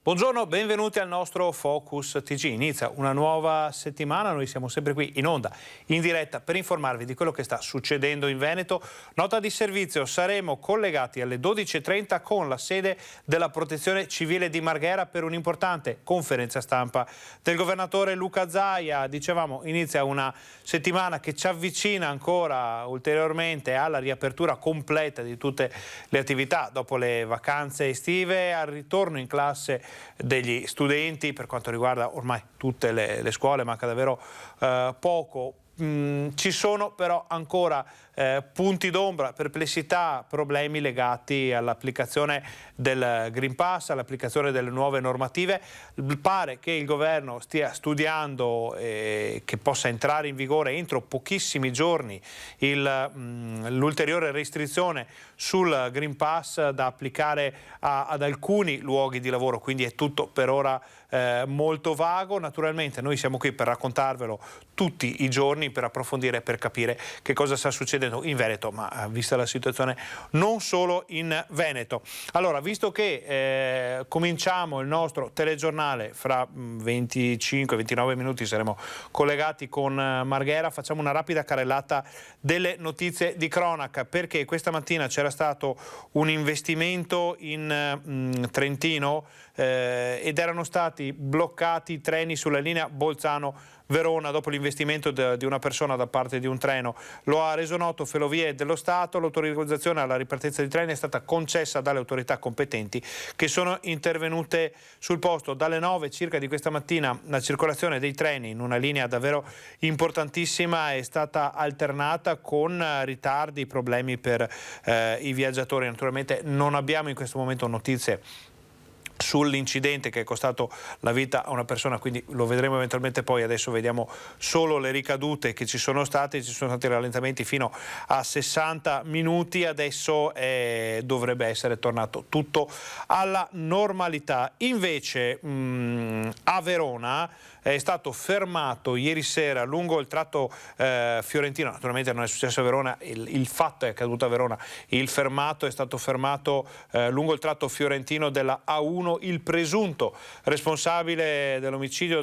Buongiorno, benvenuti al nostro Focus TG. Inizia una nuova settimana, noi siamo sempre qui in onda, in diretta, per informarvi di quello che sta succedendo in Veneto. Nota di servizio, saremo collegati alle 12:30 con la sede della Protezione Civile di Marghera per un'importante conferenza stampa del governatore Luca Zaia. Dicevamo, inizia una settimana che ci avvicina ancora ulteriormente alla riapertura completa di tutte le attività dopo le vacanze estive, al ritorno in classe degli studenti. Per quanto riguarda ormai tutte le scuole manca davvero poco. Ci sono però ancora punti d'ombra, perplessità, problemi legati all'applicazione del Green Pass, all'applicazione delle nuove normative. Pare che il governo stia studiando che possa entrare in vigore entro pochissimi giorni l'ulteriore restrizione sul Green Pass da applicare ad alcuni luoghi di lavoro, quindi è tutto per ora molto vago. Naturalmente noi siamo qui per raccontarvelo tutti i giorni, per approfondire, per capire che cosa sta succedendo in Veneto, ma vista la situazione non solo in Veneto. Allora, visto che cominciamo il nostro telegiornale, fra 25-29 minuti saremo collegati con Marghera, facciamo una rapida carrellata delle notizie di cronaca, perché questa mattina c'era stato un investimento in Trentino ed erano stati bloccati i treni sulla linea Bolzano-Verona dopo l'investimento di una persona da parte di un treno. Lo ha reso noto Ferrovie dello Stato. L'autorizzazione alla ripartenza di treni è stata concessa dalle autorità competenti che sono intervenute sul posto. Dalle 9 circa di questa mattina la circolazione dei treni in una linea davvero importantissima è stata alternata con ritardi, problemi per i viaggiatori. Naturalmente non abbiamo in questo momento notizie sull'incidente che è costato la vita a una persona, quindi lo vedremo eventualmente poi. Adesso vediamo solo le ricadute che ci sono stati rallentamenti fino a 60 minuti, adesso dovrebbe essere tornato tutto alla normalità. Invece a Verona è stato fermato ieri sera lungo il tratto fiorentino, naturalmente non è successo a Verona, il fatto è accaduto a Verona, il fermato è stato fermato lungo il tratto fiorentino della A1, il presunto responsabile dell'omicidio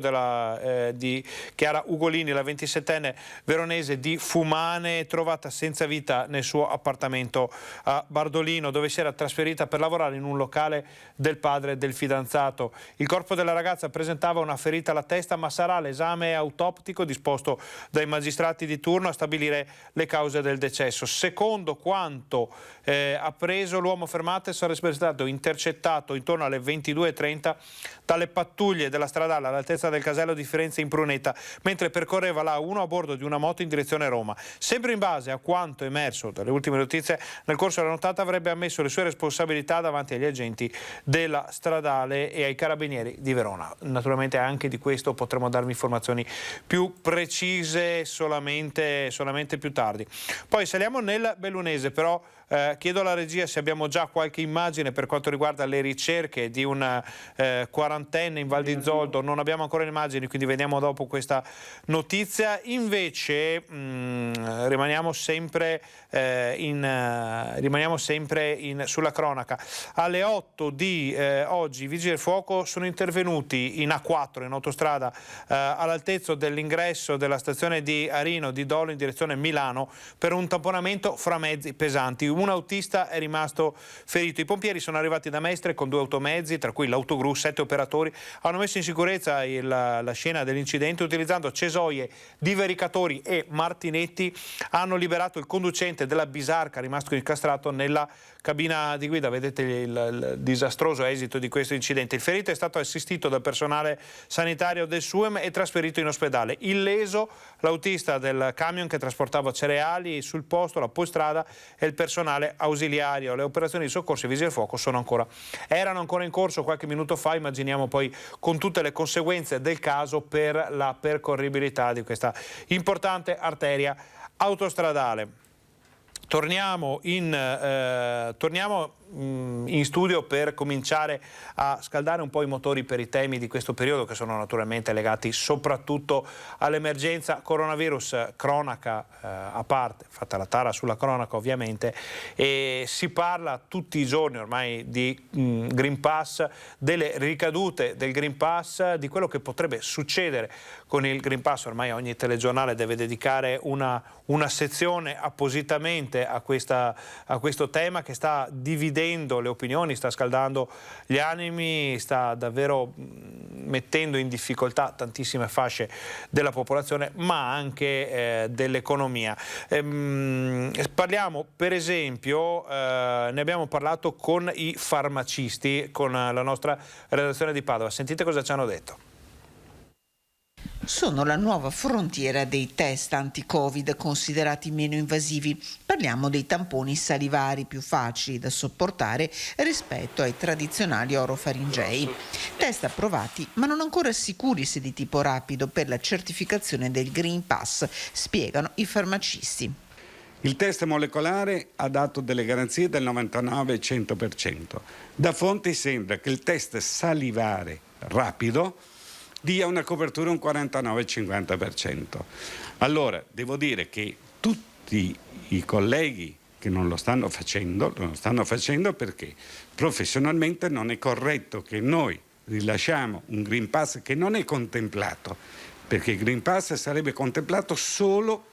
di Chiara Ugolini, la 27enne veronese di Fumane, trovata senza vita nel suo appartamento a Bardolino, dove si era trasferita per lavorare in un locale del padre del fidanzato. Il corpo della ragazza presentava una ferita alla testa, ma sarà l'esame autoptico disposto dai magistrati di turno a stabilire le cause del decesso. Secondo quanto appreso, l'uomo fermato sarebbe stato intercettato intorno alle 22:30 dalle pattuglie della stradale all'altezza del casello di Firenze in Pruneta, mentre percorreva la A1 a bordo di una moto in direzione Roma. Sempre in base a quanto emerso dalle ultime notizie, nel corso della nottata avrebbe ammesso le sue responsabilità davanti agli agenti della stradale e ai carabinieri di Verona. Naturalmente anche di questo potremo darvi informazioni più precise solamente più tardi. Poi saliamo nel Bellunese, però chiedo alla regia se abbiamo già qualche immagine per quanto riguarda le ricerche di un quarantenne in Val di Zoldo. Non abbiamo ancora immagini, quindi vediamo dopo questa notizia. Invece rimaniamo sempre sulla cronaca. Alle 8 di oggi i vigili del fuoco sono intervenuti in A4, in autostrada, all'altezza dell'ingresso della stazione di Arino di Dolo in direzione Milano, per un tamponamento fra mezzi pesanti. Un autista è rimasto ferito. I pompieri sono arrivati da Mestre con 2 automezzi, tra cui l'autogru. 7 operatori hanno messo in sicurezza la scena dell'incidente utilizzando cesoie, divaricatori e martinetti. Hanno liberato il conducente della bisarca rimasto incastrato nella cabina di guida. Vedete il disastroso esito di questo incidente. Il ferito è stato assistito dal personale sanitario del SUEM e trasferito in ospedale. Illeso l'autista del camion che trasportava cereali sul posto, la postrada e il personale ausiliario. Le operazioni di soccorso e vigili del fuoco erano ancora in corso qualche minuto fa. Immaginiamo poi con tutte le conseguenze del caso per la percorribilità di questa importante arteria autostradale. Torniamo in studio per cominciare a scaldare un po' i motori per i temi di questo periodo, che sono naturalmente legati soprattutto all'emergenza coronavirus. Cronaca a parte, fatta la tara sulla cronaca ovviamente, e si parla tutti i giorni ormai di Green Pass, delle ricadute del Green Pass, di quello che potrebbe succedere con il Green Pass. Ormai ogni telegiornale deve dedicare una sezione appositamente a questo tema che sta dividendo le opinioni, sta scaldando gli animi, sta davvero mettendo in difficoltà tantissime fasce della popolazione, ma anche dell'economia. Parliamo per esempio, ne abbiamo parlato con i farmacisti, con la nostra redazione di Padova. Sentite cosa ci hanno detto. Sono la nuova frontiera dei test anti-Covid considerati meno invasivi. Parliamo dei tamponi salivari più facili da sopportare rispetto ai tradizionali orofaringei. Test approvati ma non ancora sicuri se di tipo rapido per la certificazione del Green Pass, spiegano i farmacisti. Il test molecolare ha dato delle garanzie del 99-100%. Da fonti sembra che il test salivare rapido dia una copertura un 49-50%. Allora, devo dire che tutti i colleghi che non lo stanno facendo perché professionalmente non è corretto che noi rilasciamo un Green Pass che non è contemplato, perché il Green Pass sarebbe contemplato solo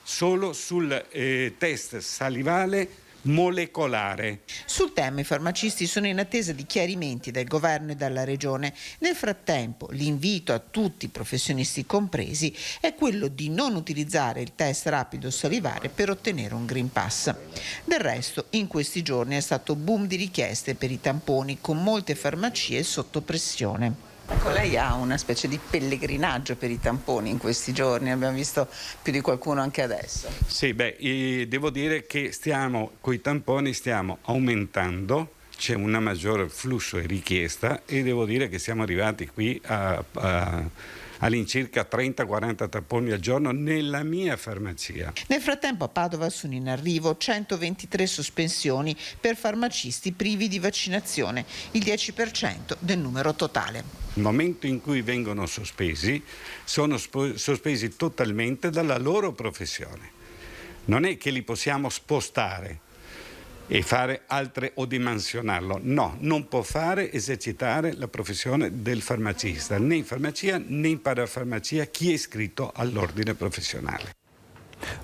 sul test salivale molecolare. Sul tema i farmacisti sono in attesa di chiarimenti dal governo e dalla regione. Nel frattempo l'invito a tutti i professionisti compresi è quello di non utilizzare il test rapido salivare per ottenere un Green Pass. Del resto in questi giorni è stato boom di richieste per i tamponi, con molte farmacie sotto pressione. Ecco, lei ha una specie di pellegrinaggio per i tamponi in questi giorni, abbiamo visto più di qualcuno anche adesso. Sì, devo dire che con i tamponi stiamo aumentando, c'è un maggiore flusso e richiesta e devo dire che siamo arrivati qui all'incirca 30-40 tamponi al giorno nella mia farmacia. Nel frattempo a Padova sono in arrivo 123 sospensioni per farmacisti privi di vaccinazione, il 10% del numero totale. Il momento in cui vengono sospesi, sono sospesi totalmente dalla loro professione. Non è che li possiamo spostare e fare altre o dimensionarlo. No, non può esercitare la professione del farmacista, né in farmacia né in parafarmacia chi è iscritto all'ordine professionale.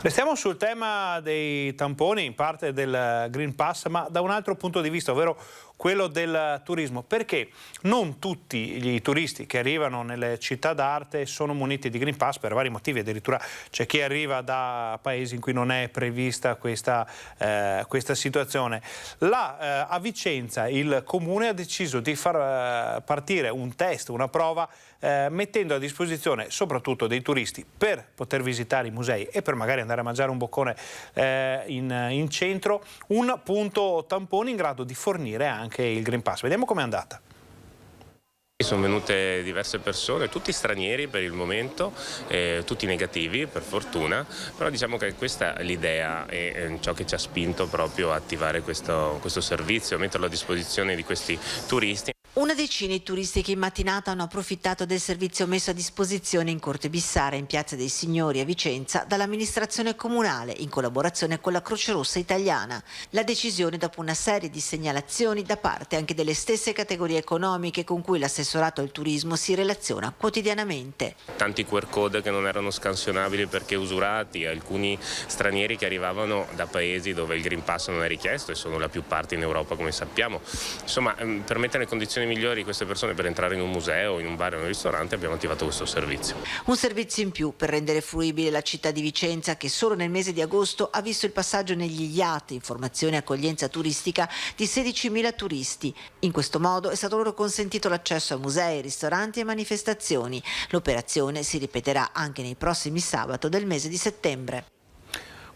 Restiamo sul tema dei tamponi, in parte del Green Pass, ma da un altro punto di vista, ovvero quello del turismo, perché non tutti i turisti che arrivano nelle città d'arte sono muniti di Green Pass per vari motivi, addirittura c'è chi arriva da paesi in cui non è prevista questa situazione. A Vicenza il Comune ha deciso di far partire un test, una prova, mettendo a disposizione soprattutto dei turisti per poter visitare i musei e per magari andare a mangiare un boccone in centro, un punto tampone in grado di fornire anche il Green Pass. Vediamo com'è andata. Sono venute diverse persone, tutti stranieri per il momento, tutti negativi per fortuna, però diciamo che questa è l'idea e ciò che ci ha spinto proprio a attivare questo servizio, a metterlo a disposizione di questi turisti. Una decina di turisti che in mattinata hanno approfittato del servizio messo a disposizione in Corte Bissara, in Piazza dei Signori a Vicenza, dall'amministrazione comunale in collaborazione con la Croce Rossa Italiana. La decisione dopo una serie di segnalazioni da parte anche delle stesse categorie economiche con cui l'assessorato al turismo si relaziona quotidianamente. Tanti QR code che non erano scansionabili perché usurati, alcuni stranieri che arrivavano da paesi dove il Green Pass non è richiesto e sono la più parte in Europa come sappiamo. Insomma, per mettere in condizioni migliori queste persone per entrare in un museo, in un bar o in un ristorante abbiamo attivato questo servizio. Un servizio in più per rendere fruibile la città di Vicenza che solo nel mese di agosto ha visto il passaggio negli IAT, informazione e accoglienza turistica, di 16.000 turisti. In questo modo è stato loro consentito l'accesso a musei, ristoranti e manifestazioni. L'operazione si ripeterà anche nei prossimi sabato del mese di settembre.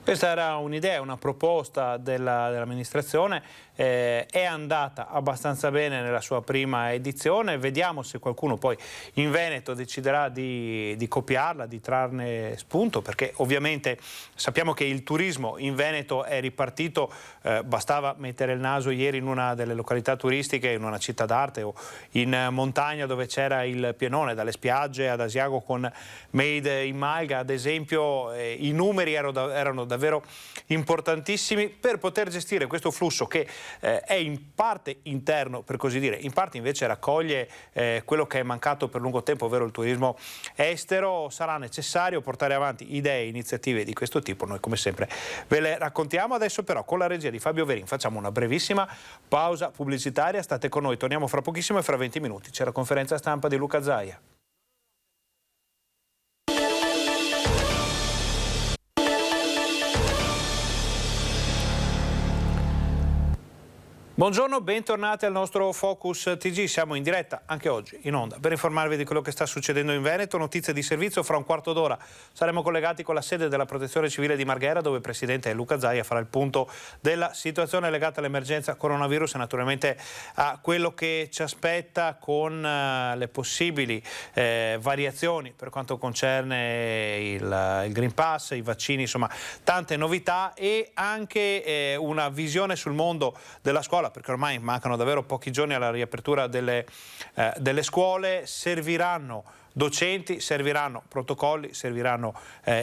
Questa era un'idea, una proposta dell'amministrazione è andata abbastanza bene nella sua prima edizione, vediamo se qualcuno poi in Veneto deciderà di copiarla, di trarne spunto, perché ovviamente sappiamo che il turismo in Veneto è ripartito, bastava mettere il naso ieri in una delle località turistiche, in una città d'arte o in montagna dove c'era il pienone, dalle spiagge ad Asiago con Made in Malga ad esempio, i numeri erano davvero importantissimi per poter gestire questo flusso che è in parte interno, per così dire, in parte invece raccoglie quello che è mancato per lungo tempo, ovvero il turismo estero. Sarà necessario portare avanti idee e iniziative di questo tipo, noi come sempre ve le raccontiamo. Adesso però con la regia di Fabio Verin facciamo una brevissima pausa pubblicitaria, state con noi, torniamo fra pochissimo e fra 20 minuti c'è la conferenza stampa di Luca Zaia. Buongiorno, bentornati al nostro Focus TG, siamo in diretta anche oggi in onda per informarvi di quello che sta succedendo in Veneto, notizie di servizio. Fra un quarto d'ora saremo collegati con la sede della Protezione Civile di Marghera, dove il Presidente Luca Zaia farà il punto della situazione legata all'emergenza coronavirus e naturalmente a quello che ci aspetta con le possibili variazioni per quanto concerne il Green Pass, i vaccini, insomma tante novità e anche una visione sul mondo della scuola, perché ormai mancano davvero pochi giorni alla riapertura delle scuole. Serviranno docenti, serviranno protocolli, serviranno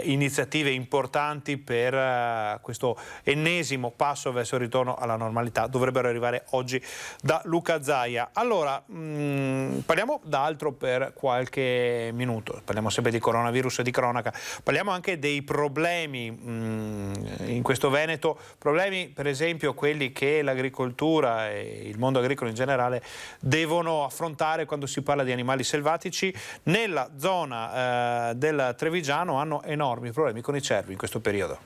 iniziative importanti per questo ennesimo passo verso il ritorno alla normalità. Dovrebbero arrivare oggi da Luca Zaia. Allora, parliamo d'altro per qualche minuto, parliamo sempre di coronavirus e di cronaca, parliamo anche dei problemi in questo Veneto, problemi per esempio quelli che l'agricoltura e il mondo agricolo in generale devono affrontare quando si parla di animali selvatici. Nella zona del Trevigiano hanno enormi problemi con i cervi in questo periodo.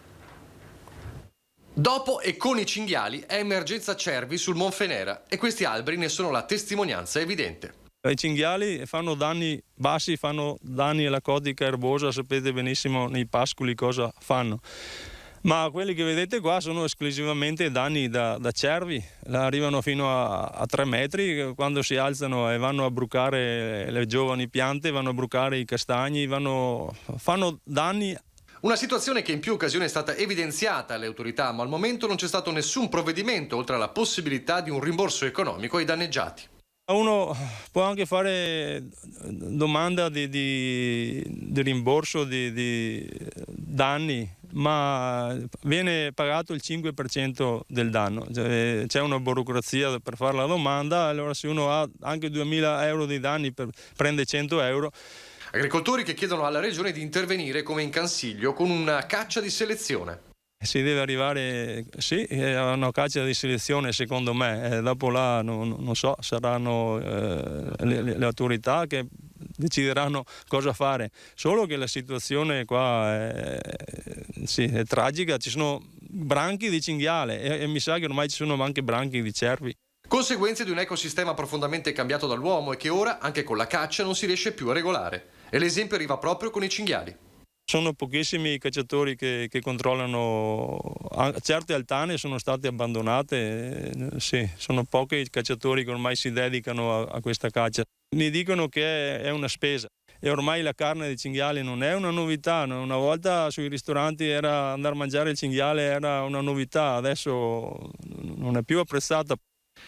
Dopo e con i cinghiali è emergenza cervi sul Monfenera e questi alberi ne sono la testimonianza evidente. I cinghiali fanno danni bassi, fanno danni alla codica erbosa, sapete benissimo nei pascoli cosa fanno. Ma quelli che vedete qua sono esclusivamente danni da cervi, arrivano fino a 3 metri, quando si alzano e vanno a brucare le giovani piante, vanno a brucare i castagni, fanno danni. Una situazione che in più occasioni è stata evidenziata alle autorità, ma al momento non c'è stato nessun provvedimento oltre alla possibilità di un rimborso economico ai danneggiati. Uno può anche fare domanda di rimborso di danni, ma viene pagato il 5% del danno. C'è una burocrazia per fare la domanda, allora se uno ha anche 2.000 euro di danni prende 100 euro. Agricoltori che chiedono alla regione di intervenire come in Cansiglio con una caccia di selezione. Si deve arrivare, sì, a una caccia di selezione secondo me, dopo là non so, saranno le autorità che decideranno cosa fare, solo che la situazione qua è tragica, ci sono branchi di cinghiale e mi sa che ormai ci sono anche branchi di cervi. Conseguenze di un ecosistema profondamente cambiato dall'uomo e che ora, anche con la caccia, non si riesce più a regolare. E l'esempio arriva proprio con i cinghiali. Sono pochissimi i cacciatori che controllano, certe altane sono state abbandonate, sì, sono pochi i cacciatori che ormai si dedicano a questa caccia. Mi dicono che è una spesa e ormai la carne di cinghiale non è una novità, una volta sui ristoranti andare a mangiare il cinghiale era una novità, adesso non è più apprezzata.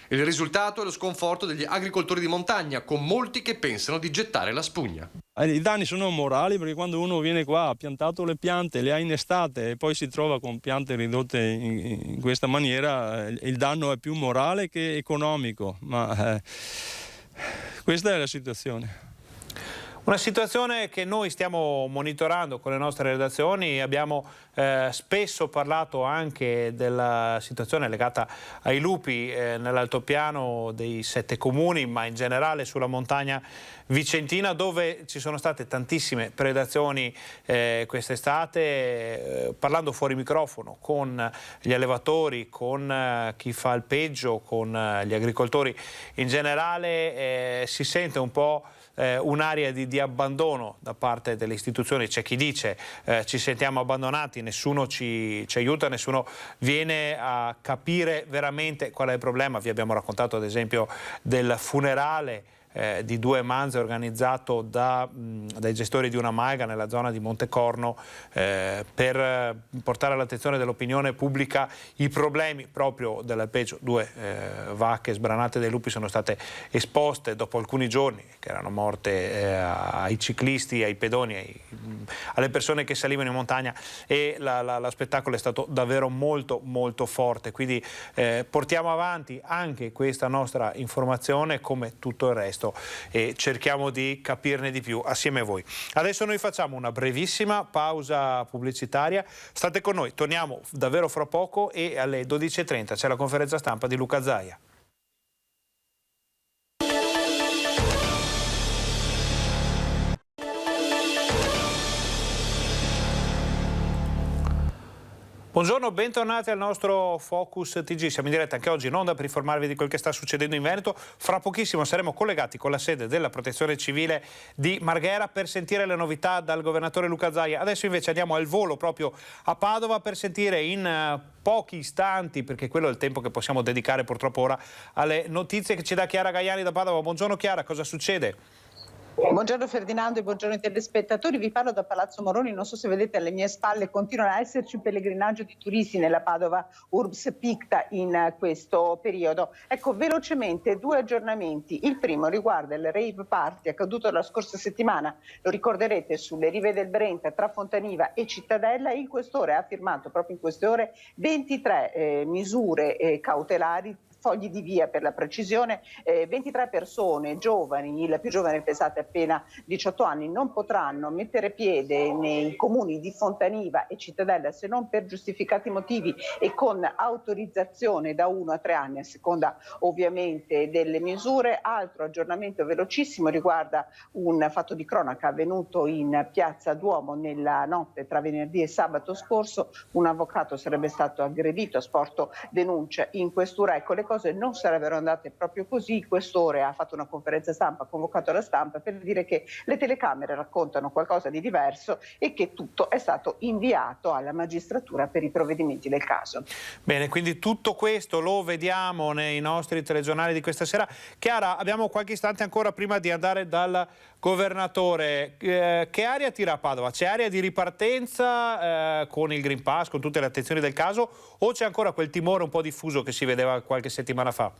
Il risultato è lo sconforto degli agricoltori di montagna, con molti che pensano di gettare la spugna. I danni sono morali perché quando uno viene qua, ha piantato le piante, le ha innestate e poi si trova con piante ridotte in questa maniera, il danno è più morale che economico, ma questa è la situazione. Una situazione che noi stiamo monitorando con le nostre redazioni, abbiamo spesso parlato anche della situazione legata ai lupi nell'altopiano dei 7 comuni, ma in generale sulla montagna vicentina, dove ci sono state tantissime predazioni quest'estate. Parlando fuori microfono con gli allevatori, con chi fa il peggio, con gli agricoltori in generale, si sente un po' un'area di abbandono da parte delle istituzioni. C'è chi dice ci sentiamo abbandonati, nessuno ci aiuta, nessuno viene a capire veramente qual è il problema. Vi abbiamo raccontato ad esempio del funerale di 2 manze organizzato dai gestori di una malga nella zona di Montecorno per portare all'attenzione dell'opinione pubblica i problemi proprio dell'alpeggio. 2 vacche sbranate dai lupi sono state esposte dopo alcuni giorni, che erano morte ai ciclisti, ai pedoni, alle persone che salivano in montagna, e lo spettacolo è stato davvero molto molto forte. Quindi portiamo avanti anche questa nostra informazione come tutto il resto e cerchiamo di capirne di più assieme a voi. Adesso noi facciamo una brevissima pausa pubblicitaria, state con noi, torniamo davvero fra poco e alle 12:30 c'è la conferenza stampa di Luca Zaia. Buongiorno, bentornati al nostro Focus TG. Siamo in diretta anche oggi in onda per informarvi di quel che sta succedendo in Veneto. Fra pochissimo saremo collegati con la sede della Protezione Civile di Marghera per sentire le novità dal governatore Luca Zaia. Adesso invece andiamo al volo proprio a Padova per sentire in pochi istanti, perché quello è il tempo che possiamo dedicare purtroppo ora, alle notizie che ci dà Chiara Gaiani da Padova. Buongiorno Chiara, cosa succede? Buongiorno Ferdinando e buongiorno ai telespettatori, vi parlo da Palazzo Moroni, non so se vedete alle mie spalle continua a esserci un pellegrinaggio di turisti nella Padova Urbs Picta in questo periodo. Ecco, velocemente 2 aggiornamenti, il primo riguarda il rave party accaduto la scorsa settimana, lo ricorderete sulle rive del Brenta tra Fontaniva e Cittadella. Il questore ha firmato proprio in queste ore 23 misure cautelari, fogli di via per la precisione, 23 persone giovani, il più giovane pensate appena 18 anni, non potranno mettere piede nei comuni di Fontaniva e Cittadella se non per giustificati motivi e con autorizzazione da 1 a 3 anni a seconda ovviamente delle misure. Altro aggiornamento velocissimo riguarda un fatto di cronaca avvenuto in Piazza Duomo nella notte tra venerdì e sabato scorso. Un avvocato sarebbe stato aggredito, ha sporto denuncia in questura. Ecco, le cose non sarebbero andate proprio così. Il questore ha fatto una conferenza stampa, ha convocato la stampa per dire che le telecamere raccontano qualcosa di diverso e che tutto è stato inviato alla magistratura per i provvedimenti del caso. Bene, quindi tutto questo lo vediamo nei nostri telegiornali di questa sera. Chiara, abbiamo qualche istante ancora prima di andare dal governatore. Che aria tira a Padova? C'è aria di ripartenza con il Green Pass, con tutte le attenzioni del caso, o c'è ancora quel timore un po' diffuso che si vedeva qualche settimana fa?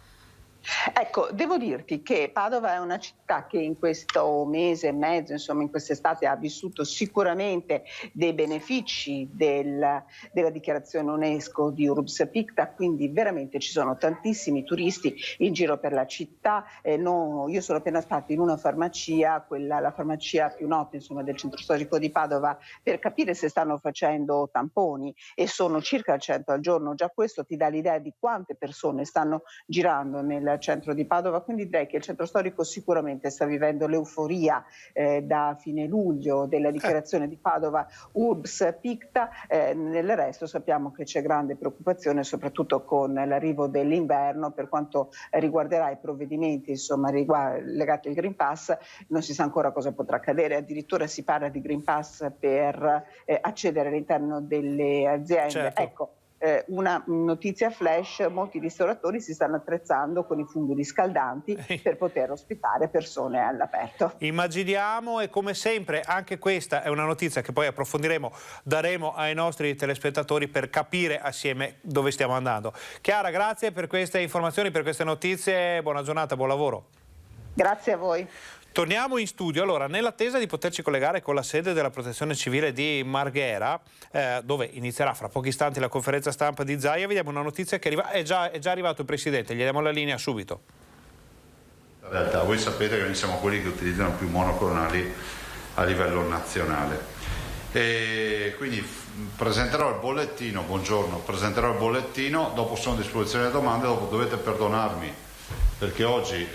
Ecco, devo dirti che Padova è una città che in questo mese e mezzo, insomma in quest'estate, ha vissuto sicuramente dei benefici della dichiarazione UNESCO di Urbs Picta, quindi veramente ci sono tantissimi turisti in giro per la città. Io sono appena stata in una farmacia, la farmacia più nota insomma del centro storico di Padova, per capire se stanno facendo tamponi, e sono circa 100 al giorno. Già questo ti dà l'idea di quante persone stanno girando nel centro di Padova, quindi direi che il centro storico sicuramente sta vivendo l'euforia da fine luglio della dichiarazione di Padova Urbs Picta. Nel resto sappiamo che c'è grande preoccupazione soprattutto con l'arrivo dell'inverno per quanto riguarderà i provvedimenti insomma legati al Green Pass. Non si sa ancora cosa potrà accadere, addirittura si parla di Green Pass per accedere all'interno delle aziende. Certo. Ecco, una notizia flash: molti ristoratori si stanno attrezzando con i funghi riscaldanti per poter ospitare persone all'aperto. Immaginiamo, e come sempre anche questa è una notizia che poi approfondiremo, daremo ai nostri telespettatori per capire assieme dove stiamo andando. Chiara, grazie per queste informazioni, per queste notizie, buona giornata, buon lavoro. Grazie a voi. Torniamo in studio. Allora, nell'attesa di poterci collegare con la sede della Protezione Civile di Marghera, dove inizierà fra pochi istanti la conferenza stampa di Zaia, vediamo una notizia che è già arrivato il Presidente, gli diamo la linea subito. In realtà voi sapete che noi siamo quelli che utilizzano più monoclonali a livello nazionale. E quindi presenterò il bollettino, presenterò il bollettino, dopo sono a disposizione delle domande, dopo dovete perdonarmi perché oggi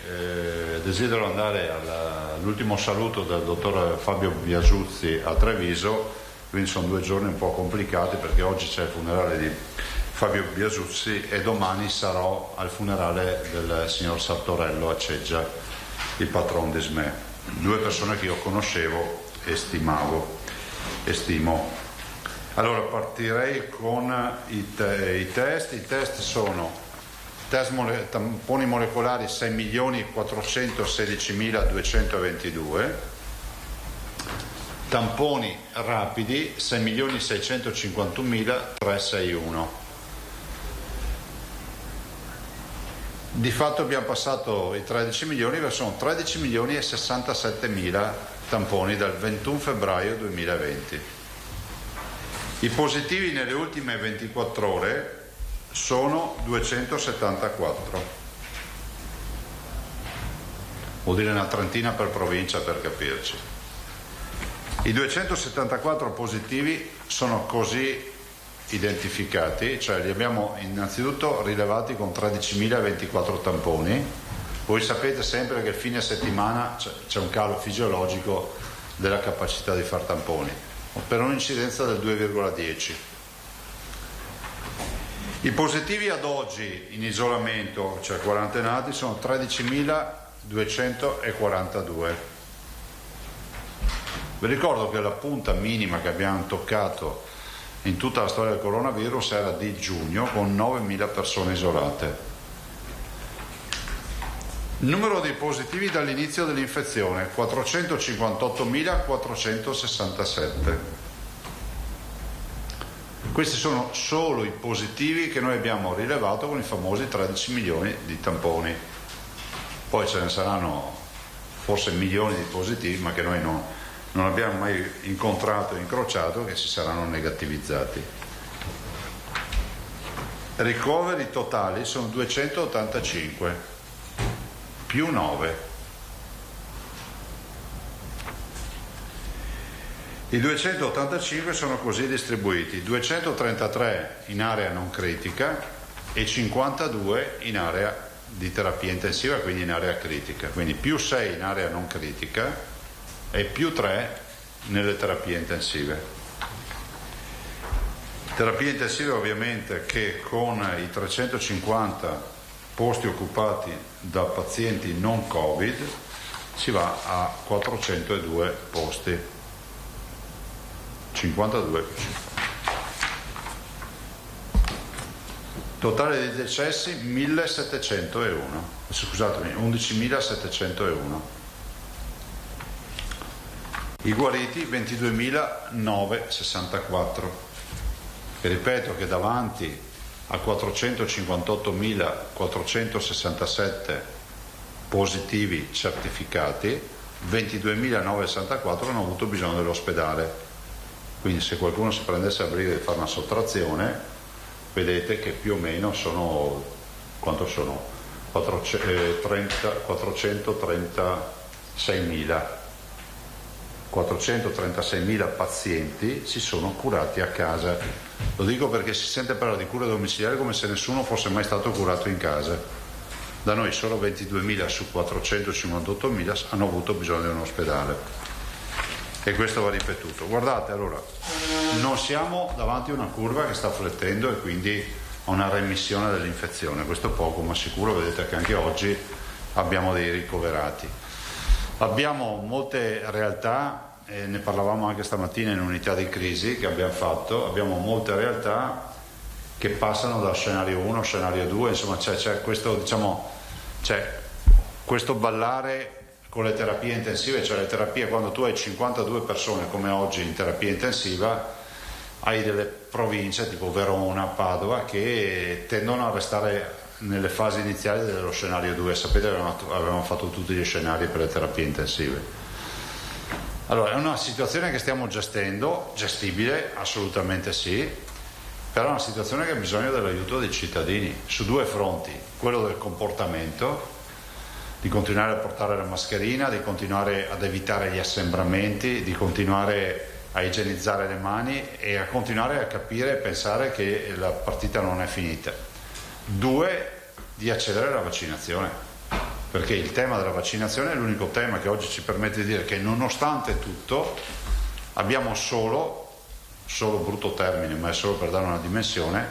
desidero andare all'ultimo saluto del dottor Fabio Biasuzzi a Treviso, quindi sono 2 giorni un po' complicati perché oggi c'è il funerale di Fabio Biasuzzi e domani sarò al funerale del signor Sartorello a Ceggia, il patron di SME. due persone che io conoscevo e stimo. Allora partirei con i test. I test sono tamponi molecolari 6.416.222, tamponi rapidi 6.651.361. Di fatto abbiamo passato i 13 milioni, sono 13 milioni e 67.000 tamponi dal 21 febbraio 2020. I positivi nelle ultime 24 ore sono 274. Vuol dire una trentina per provincia, per capirci. I 274 positivi sono così identificati, cioè li abbiamo innanzitutto rilevati con 13.024 tamponi. Voi sapete sempre che a fine settimana c'è un calo fisiologico della capacità di far tamponi, per un'incidenza del 2,10. I positivi ad oggi in isolamento, cioè quarantenati, sono 13.242. Vi ricordo che la punta minima che abbiamo toccato in tutta la storia del coronavirus era di giugno, con 9.000 persone isolate. Numero dei positivi dall'inizio dell'infezione, 458.467. Questi sono solo i positivi che noi abbiamo rilevato con i famosi 13 milioni di tamponi. Poi ce ne saranno forse milioni di positivi, ma che noi non abbiamo mai incontrato e incrociato, che si saranno negativizzati. Ricoveri totali sono 285, più 9. I 285 sono così distribuiti: 233 in area non critica e 52 in area di terapia intensiva, quindi in area critica, quindi più 6 in area non critica e più 3 nelle terapie intensive. Terapie intensive ovviamente che con i 350 posti occupati da pazienti non Covid si va a 402 posti, 52. Totale di decessi 11.701. I guariti 22.964. E ripeto che davanti a 458.467 positivi certificati, 22.964 hanno avuto bisogno dell'ospedale. Quindi se qualcuno si prendesse a breve di fare una sottrazione, vedete che più o meno sono, quanto sono? 436.000 pazienti si sono curati a casa. Lo dico perché si sente parlare di cura domiciliare come se nessuno fosse mai stato curato in casa. Da noi solo 22.000 su 458.000 hanno avuto bisogno di un ospedale, e questo va ripetuto. Guardate, allora, non siamo davanti a una curva che sta flettendo e quindi a una remissione dell'infezione, questo poco ma sicuro. Vedete che anche oggi abbiamo dei ricoverati. Abbiamo molte realtà, ne parlavamo anche stamattina in unità di crisi che abbiamo fatto, abbiamo molte realtà che passano da scenario 1 a scenario 2, insomma c'è questo, diciamo, c'è questo ballare con le terapie intensive, cioè le terapie, quando tu hai 52 persone come oggi in terapia intensiva, hai delle province tipo Verona, Padova che tendono a restare nelle fasi iniziali dello scenario 2. Sapete che avevamo fatto tutti gli scenari per le terapie intensive. Allora è una situazione che stiamo gestendo, gestibile assolutamente sì, però è una situazione che ha bisogno dell'aiuto dei cittadini su due fronti: quello del comportamento, di continuare a portare la mascherina, di continuare ad evitare gli assembramenti, di continuare a igienizzare le mani e a continuare a capire e pensare che la partita non è finita. 2, di accedere alla vaccinazione, perché il tema della vaccinazione è l'unico tema che oggi ci permette di dire che nonostante tutto abbiamo solo brutto termine, ma è solo per dare una dimensione,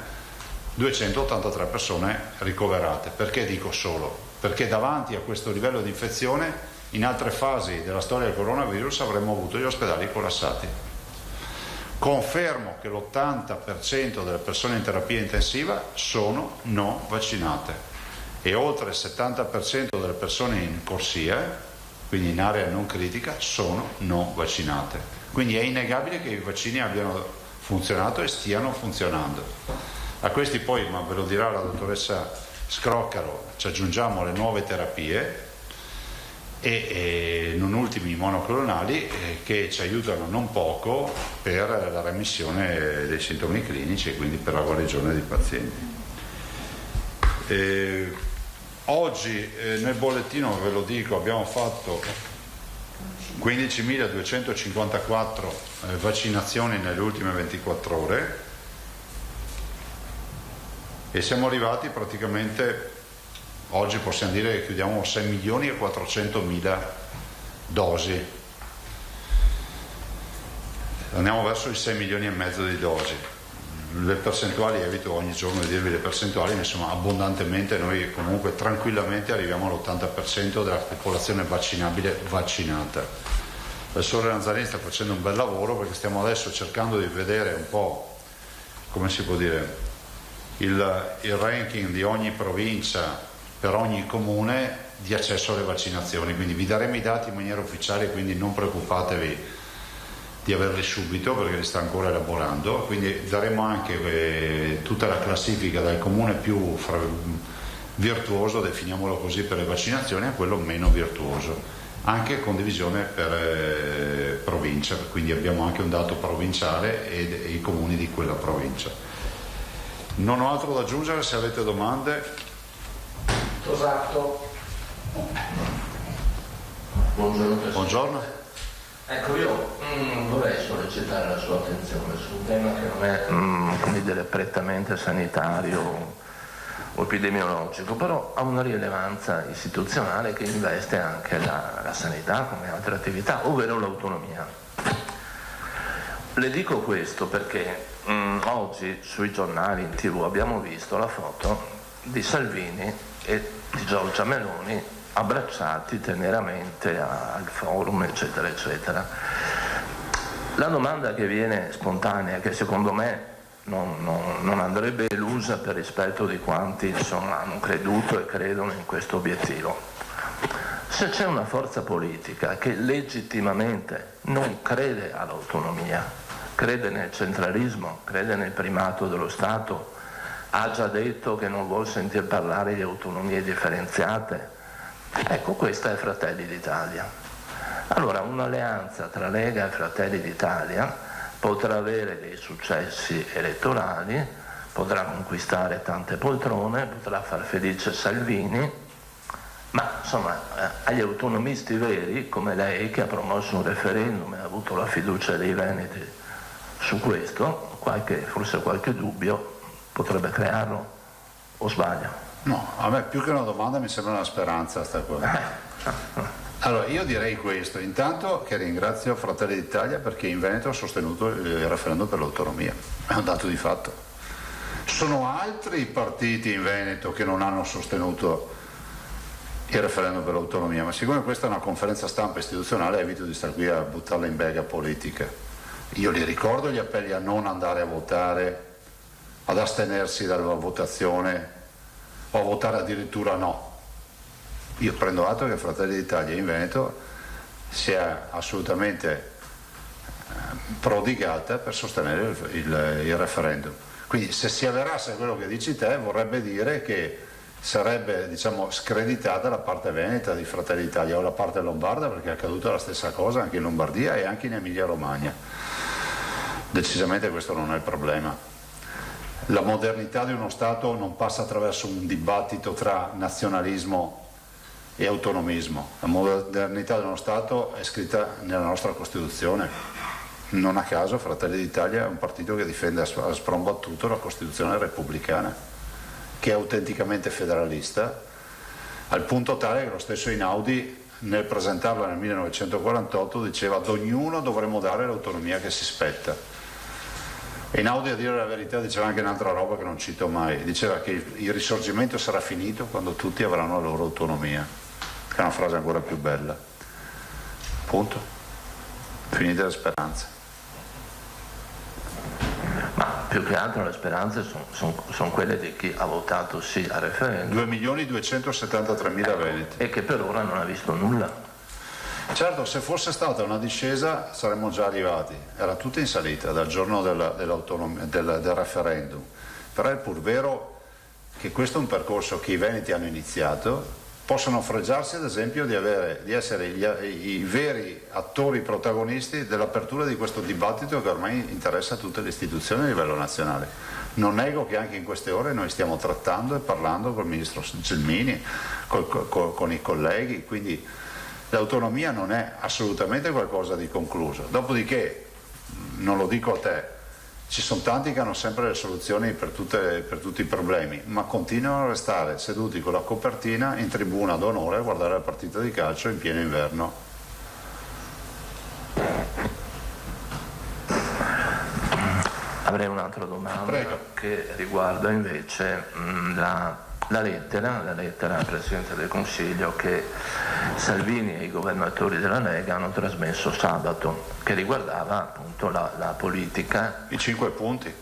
283 persone ricoverate. Perché dico solo? Perché davanti a questo livello di infezione in altre fasi della storia del coronavirus avremmo avuto gli ospedali collassati. Confermo che l'80% delle persone in terapia intensiva sono non vaccinate e oltre il 70% delle persone in corsia, quindi in area non critica, sono non vaccinate. Quindi è innegabile che i vaccini abbiano funzionato e stiano funzionando. A questi poi, ma ve lo dirà la dottoressa Scroccaro, ci aggiungiamo le nuove terapie e non ultimi i monoclonali che ci aiutano non poco per la remissione dei sintomi clinici e quindi per la guarigione dei pazienti. Oggi nel bollettino, ve lo dico, abbiamo fatto 15.254 vaccinazioni nelle ultime 24 ore e siamo arrivati praticamente, oggi possiamo dire che chiudiamo 6.400.000 dosi. Andiamo verso i 6,5 milioni di dosi. Le percentuali, evito ogni giorno di dirvi le percentuali, ma insomma abbondantemente noi comunque tranquillamente arriviamo all'80% della popolazione vaccinabile vaccinata. Il Sole Lanzarini sta facendo un bel lavoro perché stiamo adesso cercando di vedere un po', come si può dire, il ranking di ogni provincia per ogni comune di accesso alle vaccinazioni, quindi vi daremo i dati in maniera ufficiale, quindi non preoccupatevi di averli subito perché li sta ancora elaborando, quindi daremo anche tutta la classifica dal comune più virtuoso, definiamolo così, per le vaccinazioni a quello meno virtuoso, anche con divisione per provincia, quindi abbiamo anche un dato provinciale e i comuni di quella provincia. Non ho altro da aggiungere, se avete domande. Tosato. Buongiorno. Buongiorno. Ecco, io vorrei sollecitare la sua attenzione su un tema che non è come dire, prettamente sanitario o epidemiologico, però ha una rilevanza istituzionale che investe anche la sanità come altre attività, ovvero l'autonomia. Le dico questo perché oggi sui giornali, in TV, abbiamo visto la foto di Salvini e di Giorgia Meloni abbracciati teneramente al forum, eccetera, eccetera. La domanda che viene spontanea, che secondo me non andrebbe elusa per rispetto di quanti insomma hanno creduto e credono in questo obiettivo: se c'è una forza politica che legittimamente non crede all'autonomia, crede nel centralismo, crede nel primato dello Stato, ha già detto che non vuol sentir parlare di autonomie differenziate, ecco, questa è Fratelli d'Italia. Allora un'alleanza tra Lega e Fratelli d'Italia potrà avere dei successi elettorali, potrà conquistare tante poltrone, potrà far felice Salvini, ma insomma agli autonomisti veri come lei, che ha promosso un referendum e ha avuto la fiducia dei veneti su questo, forse qualche dubbio potrebbe crearlo, o sbaglio? No, a me più che una domanda mi sembra una speranza sta cosa. Allora io direi questo, intanto che ringrazio Fratelli d'Italia perché in Veneto ha sostenuto il referendum per l'autonomia, è un dato di fatto. Sono altri i partiti in Veneto che non hanno sostenuto il referendum per l'autonomia, ma siccome questa è una conferenza stampa istituzionale evito di stare qui a buttarla in bega politica. Io li ricordo gli appelli a non andare a votare, ad astenersi dalla votazione o a votare addirittura no. Io prendo atto che Fratelli d'Italia in Veneto si è assolutamente prodigata per sostenere il referendum. Quindi se si avverasse quello che dici te vorrebbe dire che sarebbe, diciamo, screditata la parte veneta di Fratelli d'Italia o la parte lombarda, perché è accaduta la stessa cosa anche in Lombardia e anche in Emilia Romagna. Decisamente questo non è il problema. La modernità di uno Stato non passa attraverso un dibattito tra nazionalismo e autonomismo. La modernità di uno Stato è scritta nella nostra Costituzione. Non a caso Fratelli d'Italia è un partito che difende a sprombattuto la Costituzione repubblicana, che è autenticamente federalista, al punto tale che lo stesso Einaudi nel presentarla nel 1948 diceva ad ognuno dovremmo dare l'autonomia che si spetta. Einaudi, a dire la verità, diceva anche un'altra roba che non cito mai, diceva che il risorgimento sarà finito quando tutti avranno la loro autonomia, che è una frase ancora più bella. Punto. Finite le speranze. Ma più che altro le speranze sono quelle di chi ha votato sì al referendum. 2.273.000 veneti. E che per ora non ha visto nulla. Certo, se fosse stata una discesa saremmo già arrivati, era tutto in salita dal giorno del referendum, però è pur vero che questo è un percorso che i veneti hanno iniziato, possono fregiarsi ad esempio di essere i veri attori protagonisti dell'apertura di questo dibattito che ormai interessa tutte le istituzioni a livello nazionale. Non nego che anche in queste ore noi stiamo trattando e parlando col ministro Gelmini, con i colleghi, quindi l'autonomia non è assolutamente qualcosa di concluso. Dopodiché, non lo dico a te, ci sono tanti che hanno sempre le soluzioni per tutti i problemi, ma continuano a restare seduti con la copertina in tribuna d'onore a guardare la partita di calcio in pieno inverno. Avrei un'altra domanda. Prego. Che riguarda invece la lettera al Presidente del Consiglio che Salvini e i governatori della Lega hanno trasmesso sabato, che riguardava appunto la politica. I 5 punti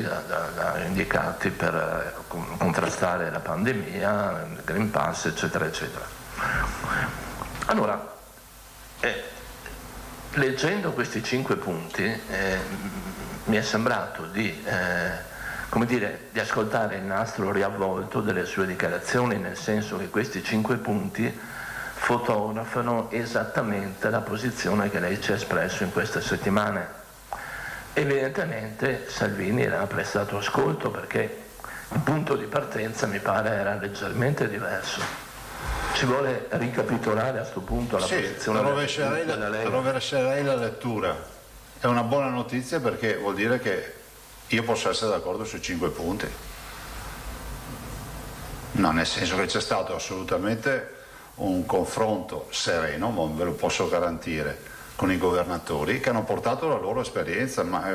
da indicati per contrastare la pandemia, il Green Pass, eccetera, eccetera. Allora, leggendo questi 5 punti mi è sembrato di ascoltare il nastro riavvolto delle sue dichiarazioni, nel senso che questi 5 punti fotografano esattamente la posizione che lei ci ha espresso in queste settimane. Evidentemente Salvini era prestato ascolto, perché il punto di partenza mi pare era leggermente diverso. Ci vuole ricapitolare a questo punto la posizione della Lega? Rovescerei la lettura. È una buona notizia perché vuol dire che io posso essere d'accordo sui 5 punti. No, nel senso che c'è stato assolutamente un confronto sereno, ma ve lo posso garantire, con i governatori che hanno portato la loro esperienza, ma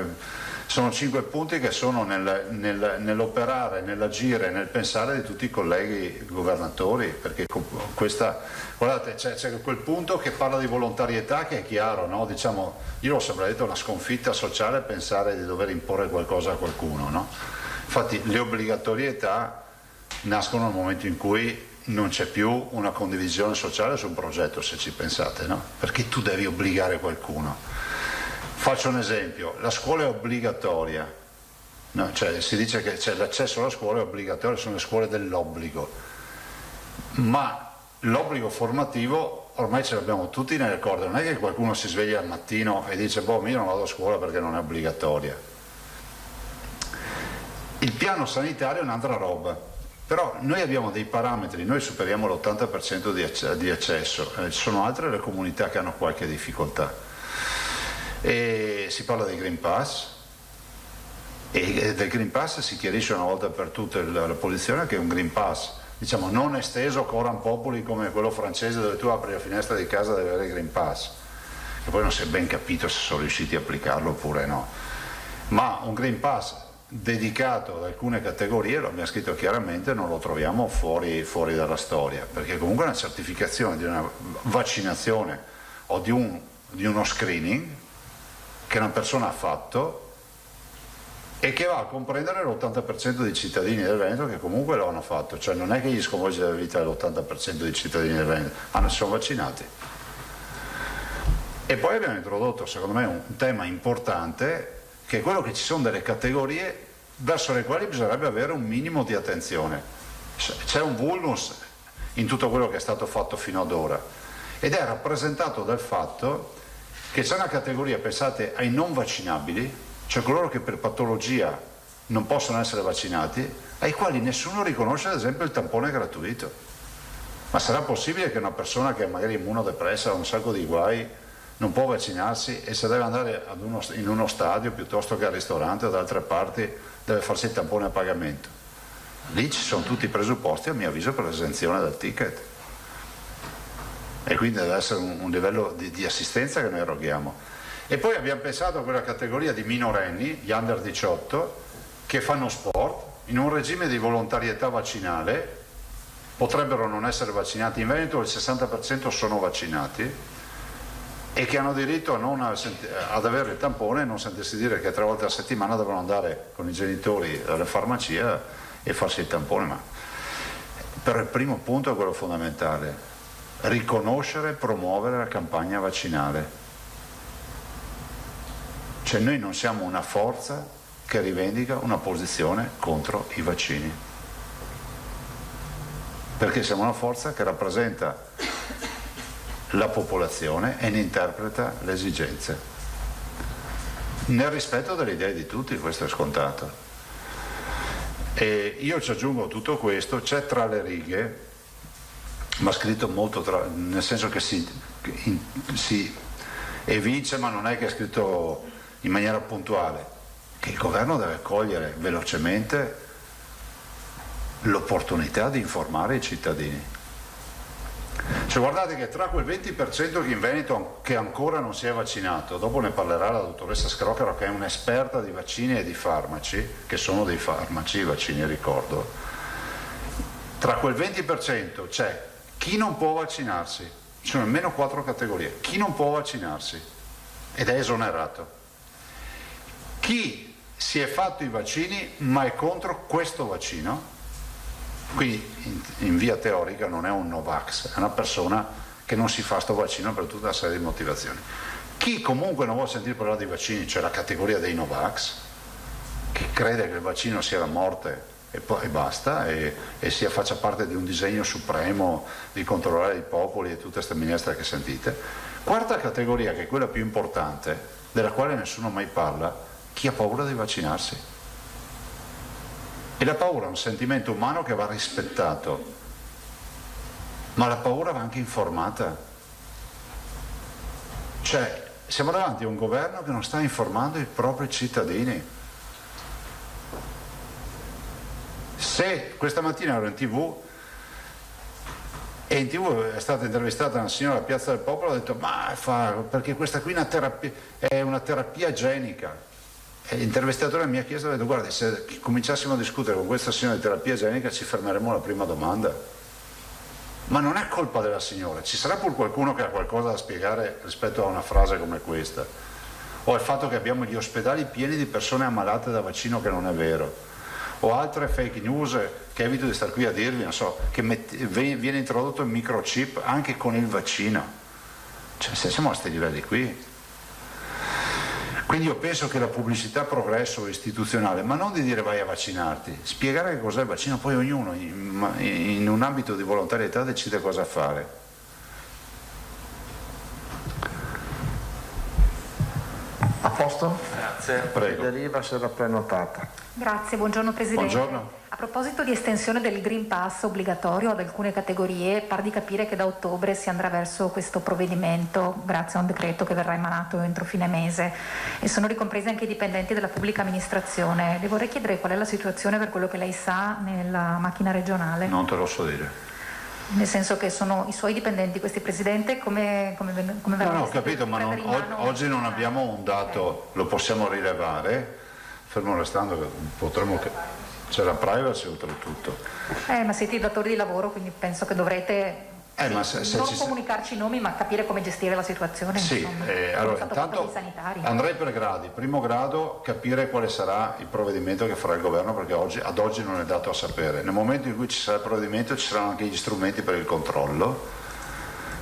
sono 5 punti che sono nell'operare, nell'agire, nel pensare di tutti i colleghi governatori, perché guardate, c'è quel punto che parla di volontarietà, che è chiaro, no? Diciamo, io l'ho sempre detto, una sconfitta sociale pensare di dover imporre qualcosa a qualcuno, no? Infatti le obbligatorietà nascono nel momento in cui non c'è più una condivisione sociale su un progetto, se ci pensate, no? Perché tu devi obbligare qualcuno. Faccio un esempio, la scuola è obbligatoria, no? Cioè, si dice che l'accesso alla scuola è obbligatorio, sono le scuole dell'obbligo, ma l'obbligo formativo ormai ce l'abbiamo tutti nelle corde, non è che qualcuno si sveglia al mattino e dice io non vado a scuola perché non è obbligatoria. Il piano sanitario è un'altra roba, però noi abbiamo dei parametri, noi superiamo l'80% di accesso, ci sono altre le comunità che hanno qualche difficoltà. E si parla dei Green Pass, e del Green Pass si chiarisce una volta per tutte la posizione che è un Green Pass, diciamo, non esteso coram populi come quello francese, dove tu apri la finestra di casa e devi avere il Green Pass, che poi non si è ben capito se sono riusciti a applicarlo oppure no, ma un Green Pass dedicato ad alcune categorie, lo abbiamo scritto chiaramente, non lo troviamo fuori dalla storia, perché comunque una certificazione di una vaccinazione o di uno screening che una persona ha fatto e che va a comprendere l'80% dei cittadini del Veneto che comunque lo hanno fatto, cioè non è che gli sconvolge la vita dell'80% dei cittadini del Veneto, si sono vaccinati. E poi abbiamo introdotto, secondo me, un tema importante, che è quello che ci sono delle categorie verso le quali bisognerebbe avere un minimo di attenzione. C'è un vulnus in tutto quello che è stato fatto fino ad ora ed è rappresentato dal fatto che c'è una categoria, pensate ai non vaccinabili, cioè coloro che per patologia non possono essere vaccinati, ai quali nessuno riconosce ad esempio il tampone gratuito. Ma sarà possibile che una persona che è magari immunodepressa, ha un sacco di guai, non può vaccinarsi e se deve andare in uno stadio piuttosto che al ristorante o da altre parti deve farsi il tampone a pagamento? Lì ci sono tutti i presupposti, a mio avviso, per l'esenzione dal ticket. E quindi deve essere un livello di assistenza che noi eroghiamo. E poi abbiamo pensato a quella categoria di minorenni, gli under 18, che fanno sport in un regime di volontarietà vaccinale potrebbero non essere vaccinati. In Veneto il 60% sono vaccinati e che hanno diritto ad avere il tampone e non sentirsi dire che 3 volte a settimana devono andare con i genitori alla farmacia e farsi il tampone. Ma però il primo punto è quello fondamentale: riconoscere e promuovere la campagna vaccinale. Cioè noi non siamo una forza che rivendica una posizione contro i vaccini, perché siamo una forza che rappresenta la popolazione e ne interpreta le esigenze nel rispetto delle idee di tutti. Questo è scontato. E io ci aggiungo tutto questo, c'è tra le righe, ma scritto molto nel senso che si evince, ma non è che è scritto in maniera puntuale, che il governo deve cogliere velocemente l'opportunità di informare i cittadini. Cioè guardate che tra quel 20% che in Veneto che ancora non si è vaccinato, dopo ne parlerà la dottoressa Scrocaro che è un'esperta di vaccini e di farmaci, che sono dei farmaci, i vaccini ricordo, tra quel 20% c'è chi non può vaccinarsi, ci sono almeno 4 categorie: chi non può vaccinarsi ed è esonerato, chi si è fatto i vaccini ma è contro questo vaccino, quindi in via teorica non è un Novax, è una persona che non si fa sto vaccino per tutta una serie di motivazioni. Chi comunque non vuole sentire parlare di vaccini, cioè la categoria dei Novax, che crede che il vaccino sia la morte e basta, e faccia parte di un disegno supremo di controllare i popoli e tutte queste minestre che sentite. Quarta categoria, che è quella più importante, della quale nessuno mai parla: chi ha paura di vaccinarsi. E la paura è un sentimento umano che va rispettato, ma la paura va anche informata. Cioè, siamo davanti a un governo che non sta informando i propri cittadini. Se questa mattina ero in TV e in TV è stata intervistata una signora a Piazza del Popolo, ha detto perché questa qui è una terapia genica. E l'intervistatore mi ha chiesto, ha detto: guardi, se cominciassimo a discutere con questa signora di terapia genica ci fermeremo alla prima domanda. Ma non è colpa della signora, ci sarà pur qualcuno che ha qualcosa da spiegare rispetto a una frase come questa, o al fatto che abbiamo gli ospedali pieni di persone ammalate da vaccino, che non è vero, o altre fake news che evito di star qui a dirvi, non so, che viene introdotto il microchip anche con il vaccino. Cioè, se siamo a questi livelli qui. Quindi io penso che la pubblicità progresso istituzionale, ma non di dire vai a vaccinarti, spiegare che cos'è il vaccino, poi ognuno in un ambito di volontarietà decide cosa fare. A posto? Grazie. Prego. Deriva se era prenotata. Grazie, buongiorno Presidente. Buongiorno. A proposito di estensione del Green Pass obbligatorio ad alcune categorie, par di capire che da ottobre si andrà verso questo provvedimento grazie a un decreto che verrà emanato entro fine mese, e sono ricompresi anche i dipendenti della pubblica amministrazione. Le vorrei chiedere qual è la situazione, per quello che lei sa, nella macchina regionale. Non te lo so dire. Nel senso che sono i suoi dipendenti questi, Presidente, come verrà? No, ho capito, ma oggi non abbiamo un dato, lo possiamo rilevare, fermo restando che potremmo... C'è la privacy oltretutto. Ma siete i datori di lavoro, quindi penso che dovrete ma se non ci... comunicarci i nomi, ma capire come gestire la situazione. Sì, allora intanto andrei per gradi. Primo grado, capire quale sarà il provvedimento che farà il governo, perché ad oggi non è dato a sapere. Nel momento in cui ci sarà il provvedimento ci saranno anche gli strumenti per il controllo,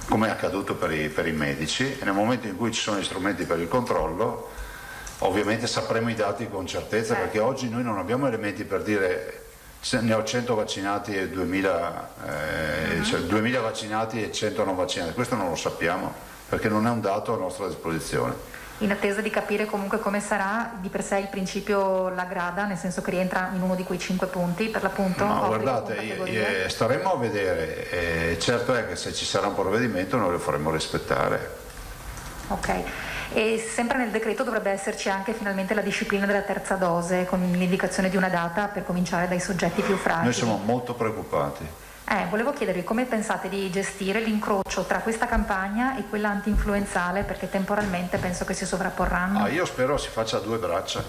come è accaduto per i medici, e nel momento in cui ci sono gli strumenti per il controllo ovviamente sapremo i dati con certezza, perché oggi noi non abbiamo elementi per dire ne ho 100 vaccinati e 2000, cioè 2000 vaccinati e 100 non vaccinati. Questo non lo sappiamo, perché non è un dato a nostra disposizione. In attesa di capire comunque come sarà di per sé il principio la grada, nel senso che rientra in uno di quei 5 punti per l'appunto? No, guardate, staremo a vedere, certo è che se ci sarà un provvedimento noi lo faremo rispettare. Ok. E sempre nel decreto dovrebbe esserci anche finalmente la disciplina della terza dose, con l'indicazione di una data per cominciare dai soggetti più fragili. Noi siamo molto preoccupati. Volevo chiedervi come pensate di gestire l'incrocio tra questa campagna e quella anti-influenzale, perché temporalmente penso che si sovrapporranno. Io spero si faccia a 2 braccia,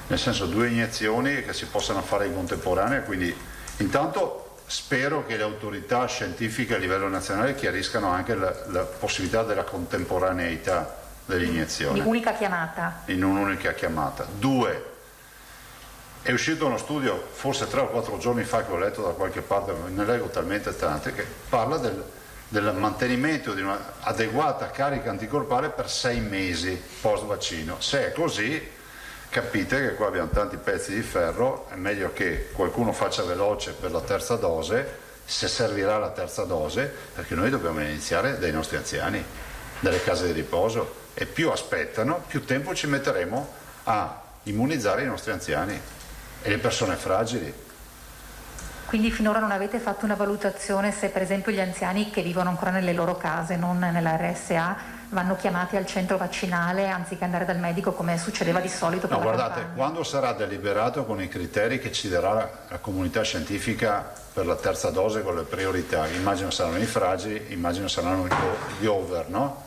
nel senso 2 iniezioni che si possano fare in contemporanea, quindi intanto spero che le autorità scientifiche a livello nazionale chiariscano anche la possibilità della contemporaneità dell'iniezione. In un'unica chiamata. In un'unica chiamata. 2. È uscito uno studio, forse 3 o 4 giorni fa, che ho letto da qualche parte, ne leggo talmente tante, che parla del mantenimento di un'adeguata carica anticorpale per 6 mesi post vaccino. Se è così, capite che qua abbiamo tanti pezzi di ferro, è meglio che qualcuno faccia veloce per la terza dose, se servirà la terza dose, perché noi dobbiamo iniziare dai nostri anziani, dalle case di riposo, e più aspettano, più tempo ci metteremo a immunizzare i nostri anziani e le persone fragili. Quindi finora non avete fatto una valutazione se per esempio gli anziani che vivono ancora nelle loro case, non nella RSA, vanno chiamati al centro vaccinale anziché andare dal medico come succedeva di solito per no, la guardate, campagna? quando sarà deliberato con i criteri che ci darà la comunità scientifica per la terza dose con le priorità, immagino saranno i fragili, immagino saranno gli over, no?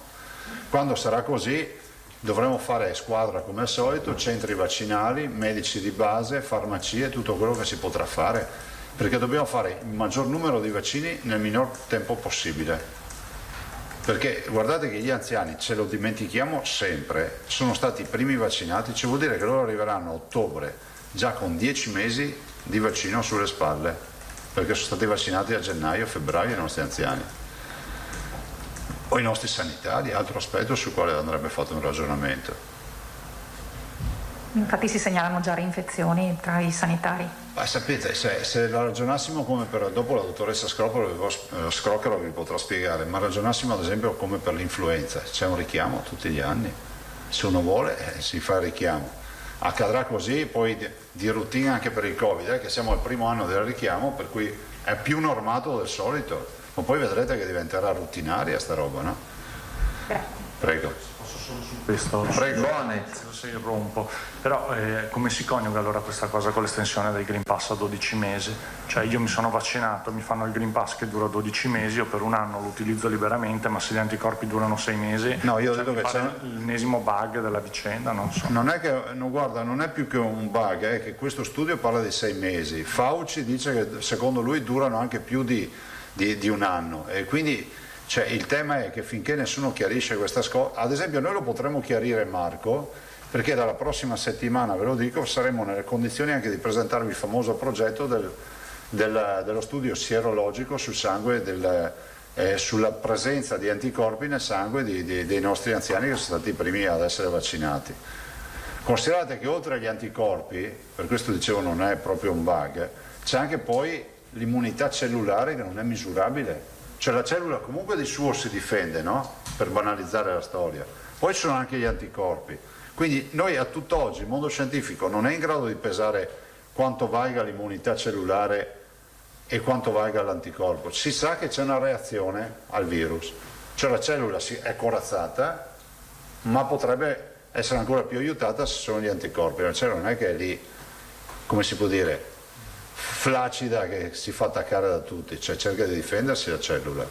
Quando sarà così dovremo fare squadra come al solito, centri vaccinali, medici di base, farmacie, tutto quello che si potrà fare, perché dobbiamo fare il maggior numero di vaccini nel minor tempo possibile. Perché guardate che gli anziani, ce lo dimentichiamo sempre, sono stati i primi vaccinati, ci vuol dire che loro arriveranno a ottobre già con 10 mesi di vaccino sulle spalle, perché sono stati vaccinati a gennaio, febbraio i nostri anziani. O i nostri sanitari, altro aspetto sul quale andrebbe fatto un ragionamento. Infatti si segnalano già reinfezioni tra i sanitari. Ma sapete, se la ragionassimo come dopo la dottoressa Scrocchero vi potrà spiegare, ma ragionassimo ad esempio come per l'influenza, c'è un richiamo tutti gli anni, se uno vuole si fa il richiamo. Accadrà così poi di routine anche per il Covid, che siamo al primo anno del richiamo, per cui è più normato del solito. Ma poi vedrete che diventerà rutinaria sta roba, no? Prego. Posso solo su questo? Prego. Se irrompo. Però come si coniuga allora questa cosa con l'estensione del Green Pass a 12 mesi? Cioè io mi sono vaccinato, mi fanno il Green Pass che dura 12 mesi, io per un anno lo utilizzo liberamente, ma se gli anticorpi durano 6 mesi, no, io vedo che c'è l'ennesimo bug della vicenda, non so. Non è che, no, guarda, non è più che un bug, è che questo studio parla di 6 mesi. Fauci dice che secondo lui durano anche più di un anno, e quindi cioè, il tema è che finché nessuno chiarisce questa cosa, ad esempio noi lo potremo chiarire, Marco, perché dalla prossima settimana, ve lo dico, saremo nelle condizioni anche di presentarvi il famoso progetto dello studio sierologico sul sangue, sulla presenza di anticorpi nel sangue dei nostri anziani che sono stati i primi ad essere vaccinati. Considerate che oltre agli anticorpi, per questo dicevo non è proprio un bug, c'è anche poi l'immunità cellulare che non è misurabile, cioè la cellula comunque di suo si difende, no? Per banalizzare la storia. Poi ci sono anche gli anticorpi, quindi noi a tutt'oggi il mondo scientifico non è in grado di pesare quanto valga l'immunità cellulare e quanto valga l'anticorpo. Si sa che c'è una reazione al virus, cioè la cellula è corazzata, ma potrebbe essere ancora più aiutata se sono gli anticorpi. La cellula non è che è lì, come si può dire, flacida, che si fa attaccare da tutti, cioè cerca di difendersi la cellula.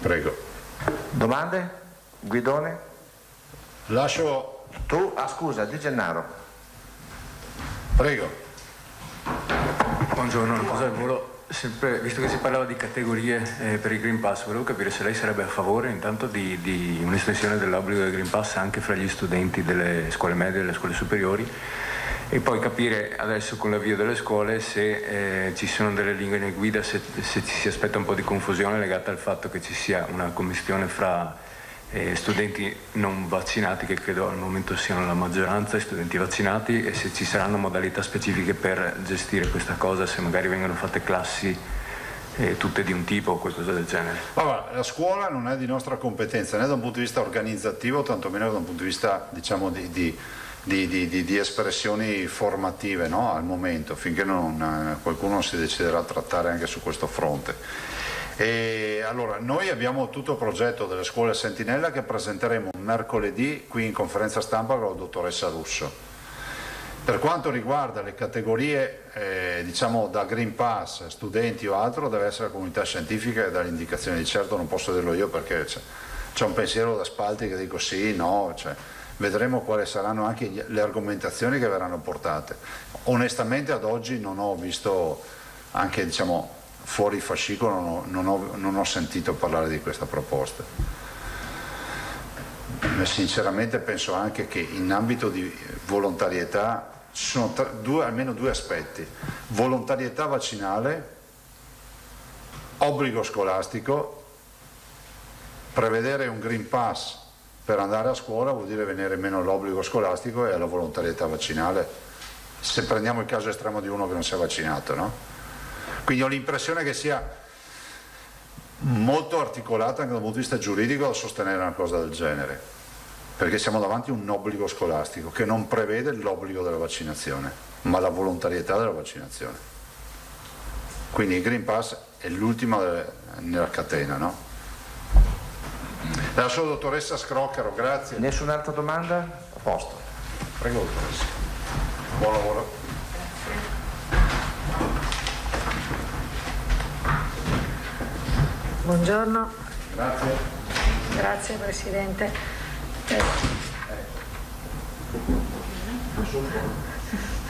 Prego. Domande? Guidone? Lascio... Tu? Ah scusa, Di Gennaro. Prego. Buongiorno, sempre, visto che si parlava di categorie per il Green Pass, volevo capire se lei sarebbe a favore intanto di un'estensione dell'obbligo del Green Pass anche fra gli studenti delle scuole medie e delle scuole superiori, e poi capire adesso con l'avvio delle scuole se ci sono delle linee guida, se ci si aspetta un po' di confusione legata al fatto che ci sia una commistione fra studenti non vaccinati, che credo al momento siano la maggioranza, e studenti vaccinati, e se ci saranno modalità specifiche per gestire questa cosa, se magari vengono fatte classi tutte di un tipo o qualcosa del genere. Allora, la scuola non è di nostra competenza né da un punto di vista organizzativo, tantomeno da un punto di vista, diciamo, di espressioni formative, no? Al momento, finché qualcuno si deciderà a trattare anche su questo fronte. E allora, noi abbiamo tutto il progetto delle scuole Sentinella che presenteremo mercoledì qui in conferenza stampa con la dottoressa Russo. Per quanto riguarda le categorie diciamo da Green Pass, studenti o altro, deve essere la comunità scientifica e dalle indicazioni. Di certo non posso dirlo io perché c'è un pensiero da Spalti che dico sì, no, vedremo quali saranno anche le argomentazioni che verranno portate. Onestamente ad oggi non ho visto, anche diciamo fuori fascicolo, non ho sentito parlare di questa proposta. Sinceramente penso anche che in ambito di volontarietà ci sono almeno due aspetti: volontarietà vaccinale, obbligo scolastico. Prevedere un Green Pass per andare a scuola vuol dire venire meno all'obbligo scolastico e alla volontarietà vaccinale, se prendiamo il caso estremo di uno che non si è vaccinato, no? Quindi ho l'impressione che sia molto articolata anche dal punto di vista giuridico a sostenere una cosa del genere, perché siamo davanti a un obbligo scolastico che non prevede l'obbligo della vaccinazione, ma la volontarietà della vaccinazione. Quindi il Green Pass è l'ultima nella catena, no? La sua dottoressa Scroccaro, grazie. Nessun'altra domanda? A posto. Prego, dottoressa. Buon lavoro. Buongiorno. Grazie. Grazie Presidente.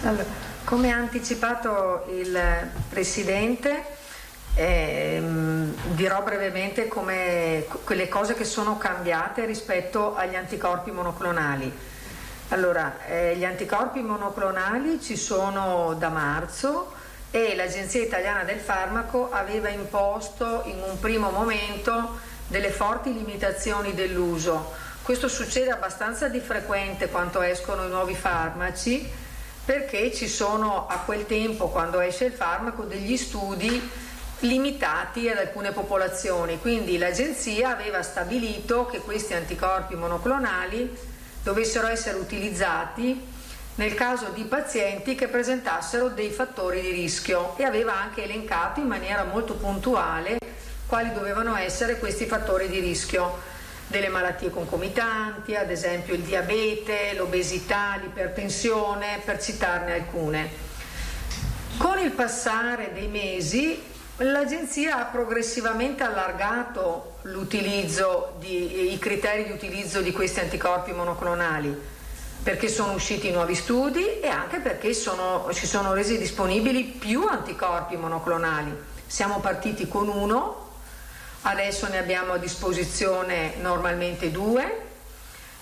Allora, come ha anticipato il Presidente, dirò brevemente quelle cose che sono cambiate rispetto agli anticorpi monoclonali. Allora, gli anticorpi monoclonali ci sono da marzo e l'Agenzia Italiana del Farmaco aveva imposto in un primo momento delle forti limitazioni dell'uso. Questo succede abbastanza di frequente quando escono i nuovi farmaci, perché ci sono a quel tempo, quando esce il farmaco, degli studi limitati ad alcune popolazioni, quindi l'agenzia aveva stabilito che questi anticorpi monoclonali dovessero essere utilizzati nel caso di pazienti che presentassero dei fattori di rischio e aveva anche elencato in maniera molto puntuale quali dovevano essere questi fattori di rischio: delle malattie concomitanti, ad esempio il diabete, l'obesità, l'ipertensione, per citarne alcune. Con il passare dei mesi l'Agenzia ha progressivamente allargato i criteri di utilizzo di questi anticorpi monoclonali, perché sono usciti nuovi studi e anche perché si sono resi disponibili più anticorpi monoclonali. Siamo partiti con uno, adesso ne abbiamo a disposizione normalmente 2,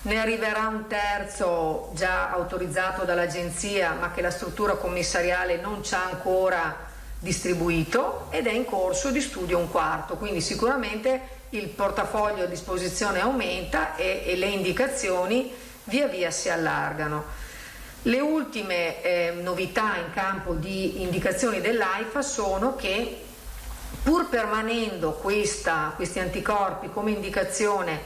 ne arriverà un terzo già autorizzato dall'Agenzia, ma che la struttura commissariale non ci ha ancora distribuito, ed è in corso di studio un quarto, quindi sicuramente il portafoglio a disposizione aumenta e le indicazioni via via si allargano. Le ultime novità in campo di indicazioni dell'AIFA sono che, pur permanendo questi anticorpi come indicazione,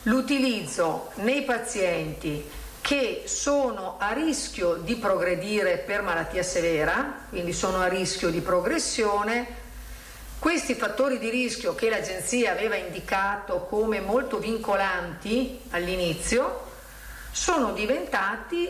l'utilizzo nei pazienti che sono a rischio di progredire per malattia severa, quindi sono a rischio di progressione, questi fattori di rischio che l'Agenzia aveva indicato come molto vincolanti all'inizio sono diventati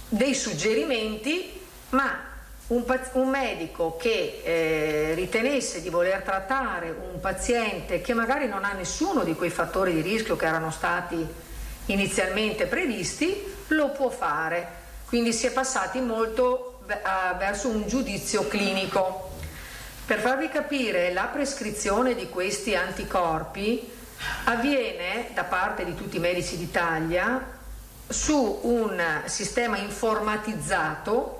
dei suggerimenti, ma un medico che ritenesse di voler trattare un paziente che magari non ha nessuno di quei fattori di rischio che erano stati inizialmente previsti, lo può fare. Quindi si è passati molto verso un giudizio clinico. Per farvi capire, la prescrizione di questi anticorpi avviene da parte di tutti i medici d'Italia su un sistema informatizzato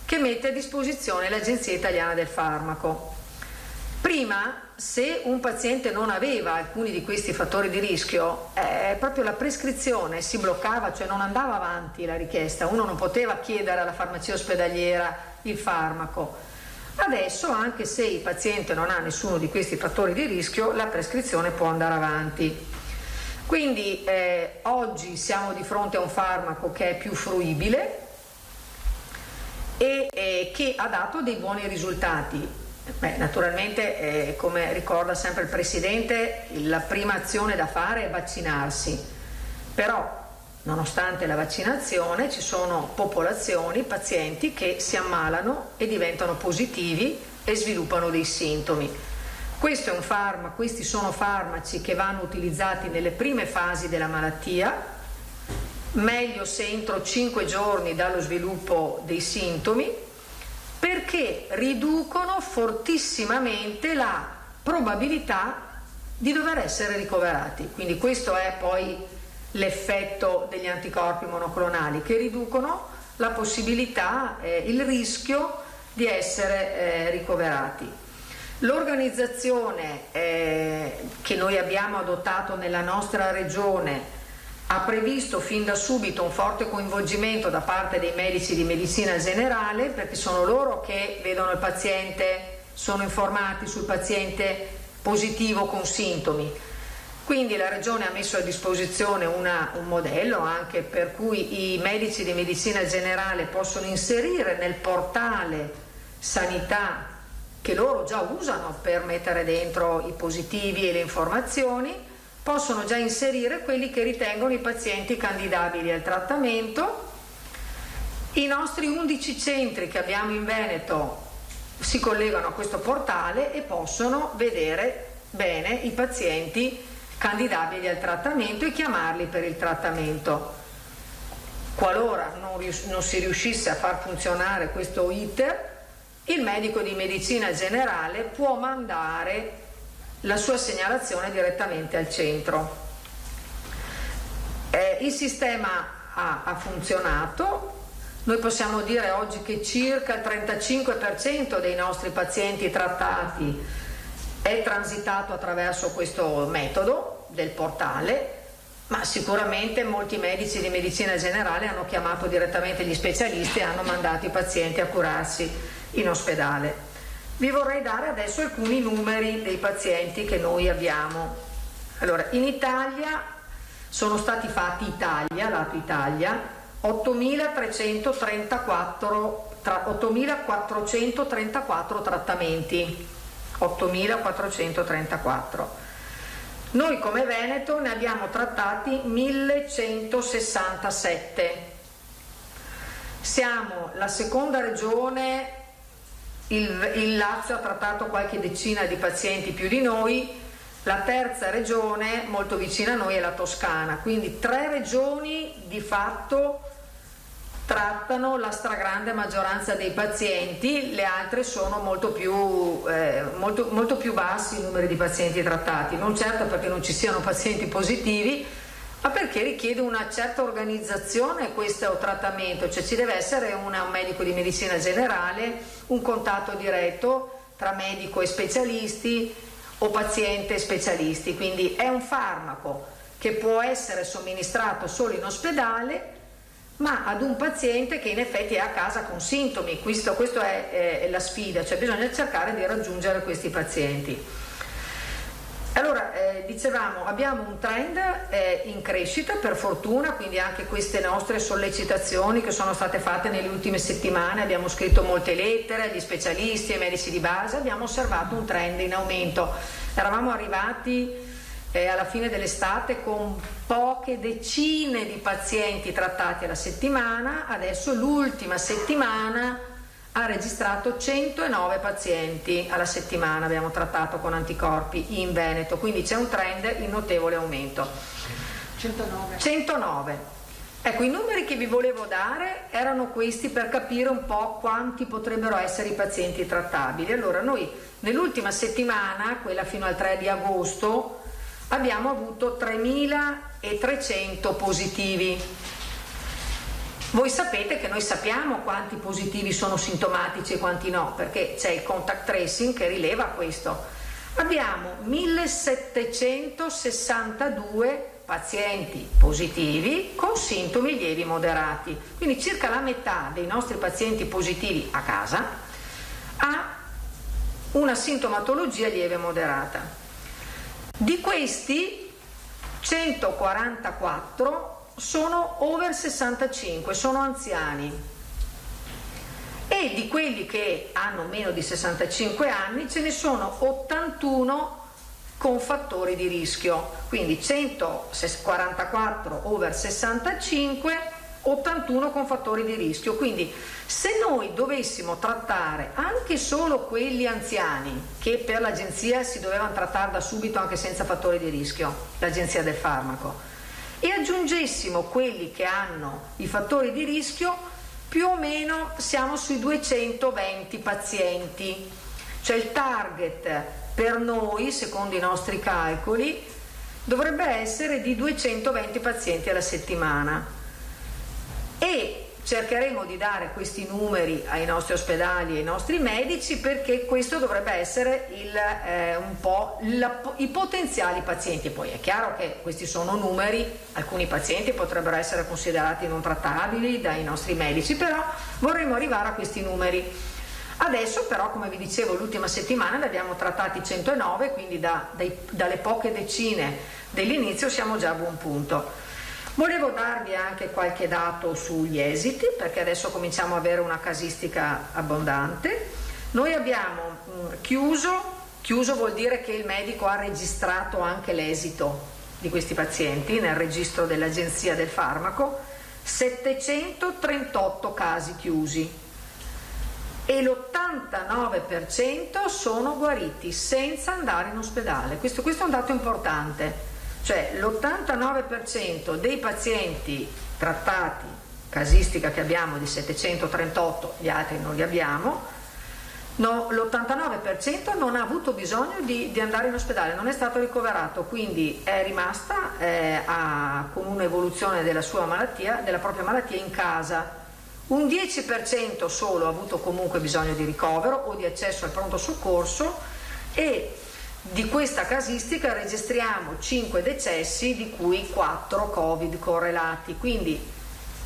che mette a disposizione l'Agenzia Italiana del Farmaco. Prima, se un paziente non aveva alcuni di questi fattori di rischio, proprio la prescrizione si bloccava, cioè non andava avanti la richiesta, uno non poteva chiedere alla farmacia ospedaliera il farmaco. Adesso, anche se il paziente non ha nessuno di questi fattori di rischio, la prescrizione può andare avanti. Quindi oggi siamo di fronte a un farmaco che è più fruibile e che ha dato dei buoni risultati. Naturalmente, come ricorda sempre il Presidente, la prima azione da fare è vaccinarsi, però nonostante la vaccinazione ci sono popolazioni, pazienti che si ammalano e diventano positivi e sviluppano dei sintomi. Questi sono farmaci che vanno utilizzati nelle prime fasi della malattia meglio se entro 5 giorni dallo sviluppo dei sintomi, perché riducono fortissimamente la probabilità di dover essere ricoverati. Quindi questo è poi l'effetto degli anticorpi monoclonali, che riducono la possibilità, il rischio di essere ricoverati. L'organizzazione che noi abbiamo adottato nella nostra regione ha previsto fin da subito un forte coinvolgimento da parte dei medici di medicina generale, perché sono loro che vedono il paziente, sono informati sul paziente positivo con sintomi. Quindi la Regione ha messo a disposizione un modello anche per cui i medici di medicina generale possono inserire nel portale sanità, che loro già usano per mettere dentro i positivi e le informazioni, possono già inserire quelli che ritengono i pazienti candidabili al trattamento. I nostri 11 centri che abbiamo in Veneto si collegano a questo portale e possono vedere bene i pazienti candidabili al trattamento e chiamarli per il trattamento. Qualora non si riuscisse a far funzionare questo iter, il medico di medicina generale può mandare la sua segnalazione direttamente al centro. Il sistema ha funzionato. Noi possiamo dire oggi che circa il 35% dei nostri pazienti trattati è transitato attraverso questo metodo del portale, ma sicuramente molti medici di medicina generale hanno chiamato direttamente gli specialisti e hanno mandato i pazienti a curarsi in ospedale. Vi vorrei dare adesso alcuni numeri dei pazienti che noi abbiamo. Allora, in Italia sono stati fatti lato Italia, 8.434 trattamenti. 8.434. Noi come Veneto ne abbiamo trattati 1.167. Siamo la seconda regione. Il Lazio ha trattato qualche decina di pazienti più di noi, la terza regione molto vicina a noi è la Toscana, quindi 3 regioni di fatto trattano la stragrande maggioranza dei pazienti, le altre sono molto più bassi i numeri di pazienti trattati, non certo perché non ci siano pazienti positivi, ma perché richiede una certa organizzazione questo trattamento, cioè ci deve essere un medico di medicina generale, un contatto diretto tra medico e specialisti o paziente e specialisti, quindi è un farmaco che può essere somministrato solo in ospedale, ma ad un paziente che in effetti è a casa con sintomi. Questo è la sfida, cioè bisogna cercare di raggiungere questi pazienti. Allora, dicevamo, abbiamo un trend in crescita per fortuna, quindi anche queste nostre sollecitazioni che sono state fatte nelle ultime settimane, abbiamo scritto molte lettere agli specialisti, ai medici di base, abbiamo osservato un trend in aumento. Eravamo arrivati alla fine dell'estate con poche decine di pazienti trattati alla settimana, adesso l'ultima settimana ha registrato 109 pazienti alla settimana, abbiamo trattato con anticorpi in Veneto, quindi c'è un trend in notevole aumento. 109. Ecco, i numeri che vi volevo dare erano questi per capire un po' quanti potrebbero essere i pazienti trattabili. Allora, noi nell'ultima settimana, quella fino al 3 di agosto, abbiamo avuto 3.300 positivi. Voi sapete che noi sappiamo quanti positivi sono sintomatici e quanti no, perché c'è il contact tracing che rileva questo. Abbiamo 1.762 pazienti positivi con sintomi lievi moderati, quindi circa la metà dei nostri pazienti positivi a casa ha una sintomatologia lieve moderata. Di questi 144 sono over 65, sono anziani, e di quelli che hanno meno di 65 anni ce ne sono 81 con fattori di rischio, quindi 144 over 65, 81 con fattori di rischio. Quindi se noi dovessimo trattare anche solo quelli anziani, che per l'agenzia si dovevano trattare da subito anche senza fattori di rischio, l'agenzia del farmaco, e aggiungessimo quelli che hanno i fattori di rischio, più o meno siamo sui 220 pazienti. Cioè il target per noi, secondo i nostri calcoli, dovrebbe essere di 220 pazienti alla settimana, e cercheremo di dare questi numeri ai nostri ospedali e ai nostri medici, perché questo dovrebbe essere un po' i potenziali pazienti. Poi è chiaro che questi sono numeri, alcuni pazienti potrebbero essere considerati non trattabili dai nostri medici, però vorremmo arrivare a questi numeri. Adesso però, come vi dicevo, l'ultima settimana ne abbiamo trattati 109, quindi dalle poche decine dell'inizio siamo già a buon punto. Volevo darvi anche qualche dato sugli esiti, perché adesso cominciamo ad avere una casistica abbondante. Noi abbiamo chiuso vuol dire che il medico ha registrato anche l'esito di questi pazienti nel registro dell'Agenzia del Farmaco, 738 casi chiusi, e l'89% sono guariti senza andare in ospedale. Questo è un dato importante, cioè l'89% dei pazienti trattati, casistica che abbiamo di 738, gli altri non li abbiamo, l'89% non ha avuto bisogno di andare in ospedale, non è stato ricoverato, quindi è rimasta con un'evoluzione della sua malattia, della propria malattia, in casa. Un 10% solo ha avuto comunque bisogno di ricovero o di accesso al pronto soccorso, e di questa casistica registriamo 5 decessi, di cui 4 Covid correlati. Quindi,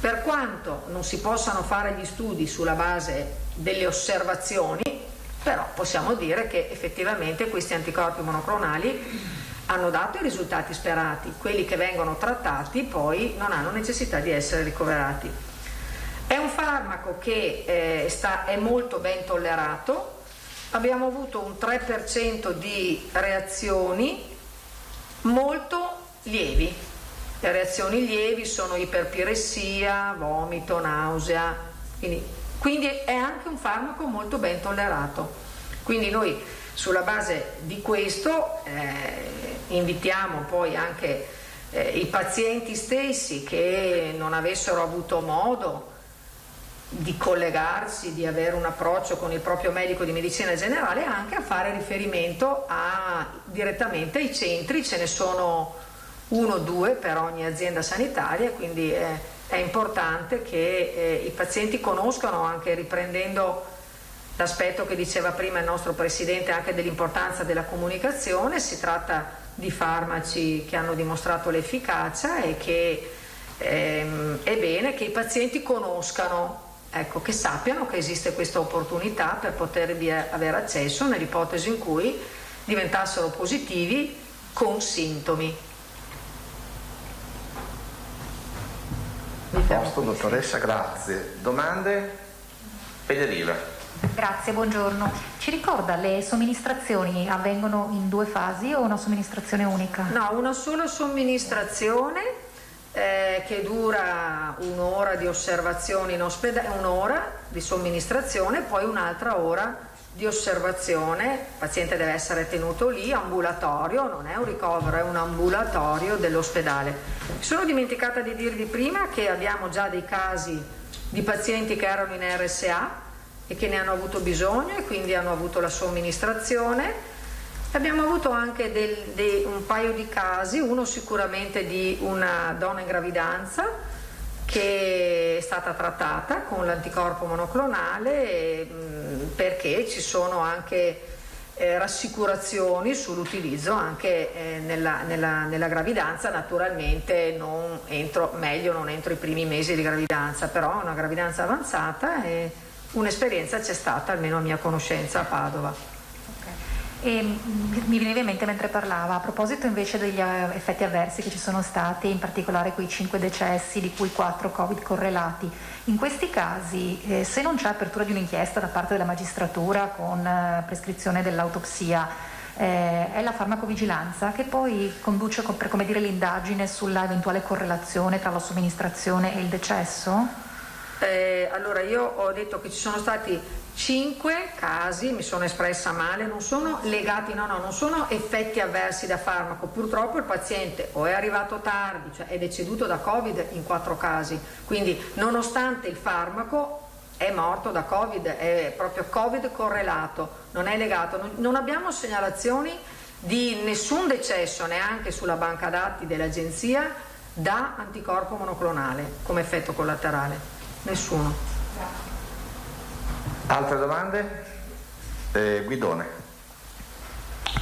per quanto non si possano fare gli studi sulla base delle osservazioni, però possiamo dire che effettivamente questi anticorpi monoclonali hanno dato i risultati sperati. Quelli che vengono trattati poi non hanno necessità di essere ricoverati. È un farmaco che è molto ben tollerato. Abbiamo avuto un 3% di reazioni molto lievi. Le reazioni lievi sono iperpiressia, vomito, nausea, quindi è anche un farmaco molto ben tollerato. Quindi noi, sulla base di questo, invitiamo poi anche i pazienti stessi che non avessero avuto modo di collegarsi, di avere un approccio con il proprio medico di medicina generale, anche a fare riferimento direttamente ai centri. Ce ne sono 1 o 2 per ogni azienda sanitaria, quindi è importante che i pazienti conoscano, anche riprendendo l'aspetto che diceva prima il nostro Presidente, anche dell'importanza della comunicazione. Si tratta di farmaci che hanno dimostrato l'efficacia e che è bene che i pazienti conoscano, che sappiano che esiste questa opportunità per potervi avere accesso nell'ipotesi in cui diventassero positivi con sintomi. A posto, dottoressa, grazie. Domande? Federica. Grazie, buongiorno. Ci ricorda, le somministrazioni avvengono in 2 fasi o una somministrazione unica? No, una sola somministrazione che dura 1 ora di osservazione in ospedale, 1 ora di somministrazione, poi un'altra ora di osservazione. Il paziente deve essere tenuto lì, ambulatorio, non è un ricovero, è un ambulatorio dell'ospedale. Mi sono dimenticata di dirvi prima che abbiamo già dei casi di pazienti che erano in RSA e che ne hanno avuto bisogno e quindi hanno avuto la somministrazione. Abbiamo avuto anche un paio di casi, uno sicuramente di una donna in gravidanza che è stata trattata con l'anticorpo monoclonale, perché ci sono anche rassicurazioni sull'utilizzo anche nella gravidanza. Naturalmente non entro i primi mesi di gravidanza, però una gravidanza avanzata, e un'esperienza c'è stata, almeno a mia conoscenza, a Padova. E mi veniva in mente mentre parlava, a proposito invece degli effetti avversi che ci sono stati, in particolare quei 5 decessi, di cui 4 Covid correlati, in questi casi se non c'è apertura di un'inchiesta da parte della magistratura con prescrizione dell'autopsia, è la farmacovigilanza che poi conduce per, come dire, l'indagine sulla eventuale correlazione tra la somministrazione e il decesso? Allora, io ho detto che ci sono stati 5 casi, mi sono espressa male, non sono legati, non sono effetti avversi da farmaco. Purtroppo il paziente o è arrivato tardi, cioè è deceduto da Covid in 4 casi, quindi nonostante il farmaco è morto da Covid, è proprio Covid correlato, non è legato. Non abbiamo segnalazioni di nessun decesso, neanche sulla banca dati dell'agenzia, da anticorpo monoclonale come effetto collaterale. Nessuno. Altre domande? Guidone.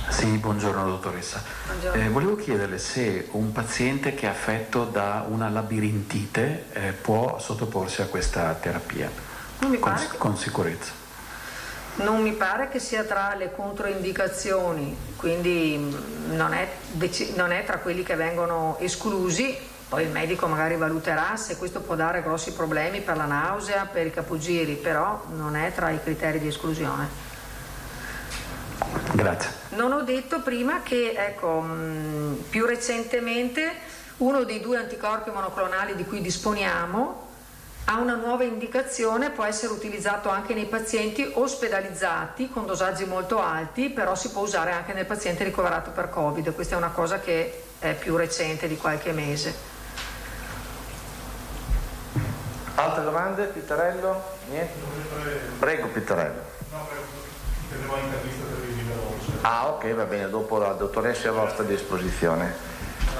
Sì, buongiorno dottoressa. Buongiorno. Volevo chiederle se un paziente che è affetto da una labirintite può sottoporsi a questa terapia Non mi pare con sicurezza. Non mi pare che sia tra le controindicazioni, quindi non è tra quelli che vengono esclusi. Poi il medico magari valuterà se questo può dare grossi problemi per la nausea, per i capogiri, però non è tra i criteri di esclusione. Grazie. Non ho detto prima che, più recentemente uno dei 2 anticorpi monoclonali di cui disponiamo ha una nuova indicazione, può essere utilizzato anche nei pazienti ospedalizzati con dosaggi molto alti, però si può usare anche nel paziente ricoverato per Covid. Questa è una cosa che è più recente, di qualche mese. Altre domande? Pittarello? Niente? Prego Pittarello. Ah, ok, va bene, dopo la dottoressa è a vostra disposizione.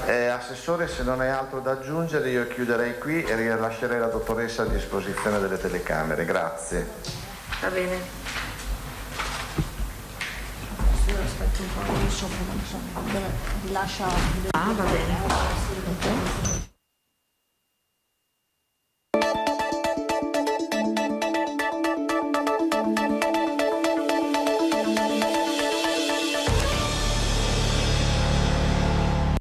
Assessore, se non hai altro da aggiungere io chiuderei qui e rilascerei la dottoressa a disposizione delle telecamere. Grazie. Va bene. Aspetta un po', io sopra non so, lascia... Ah, va bene.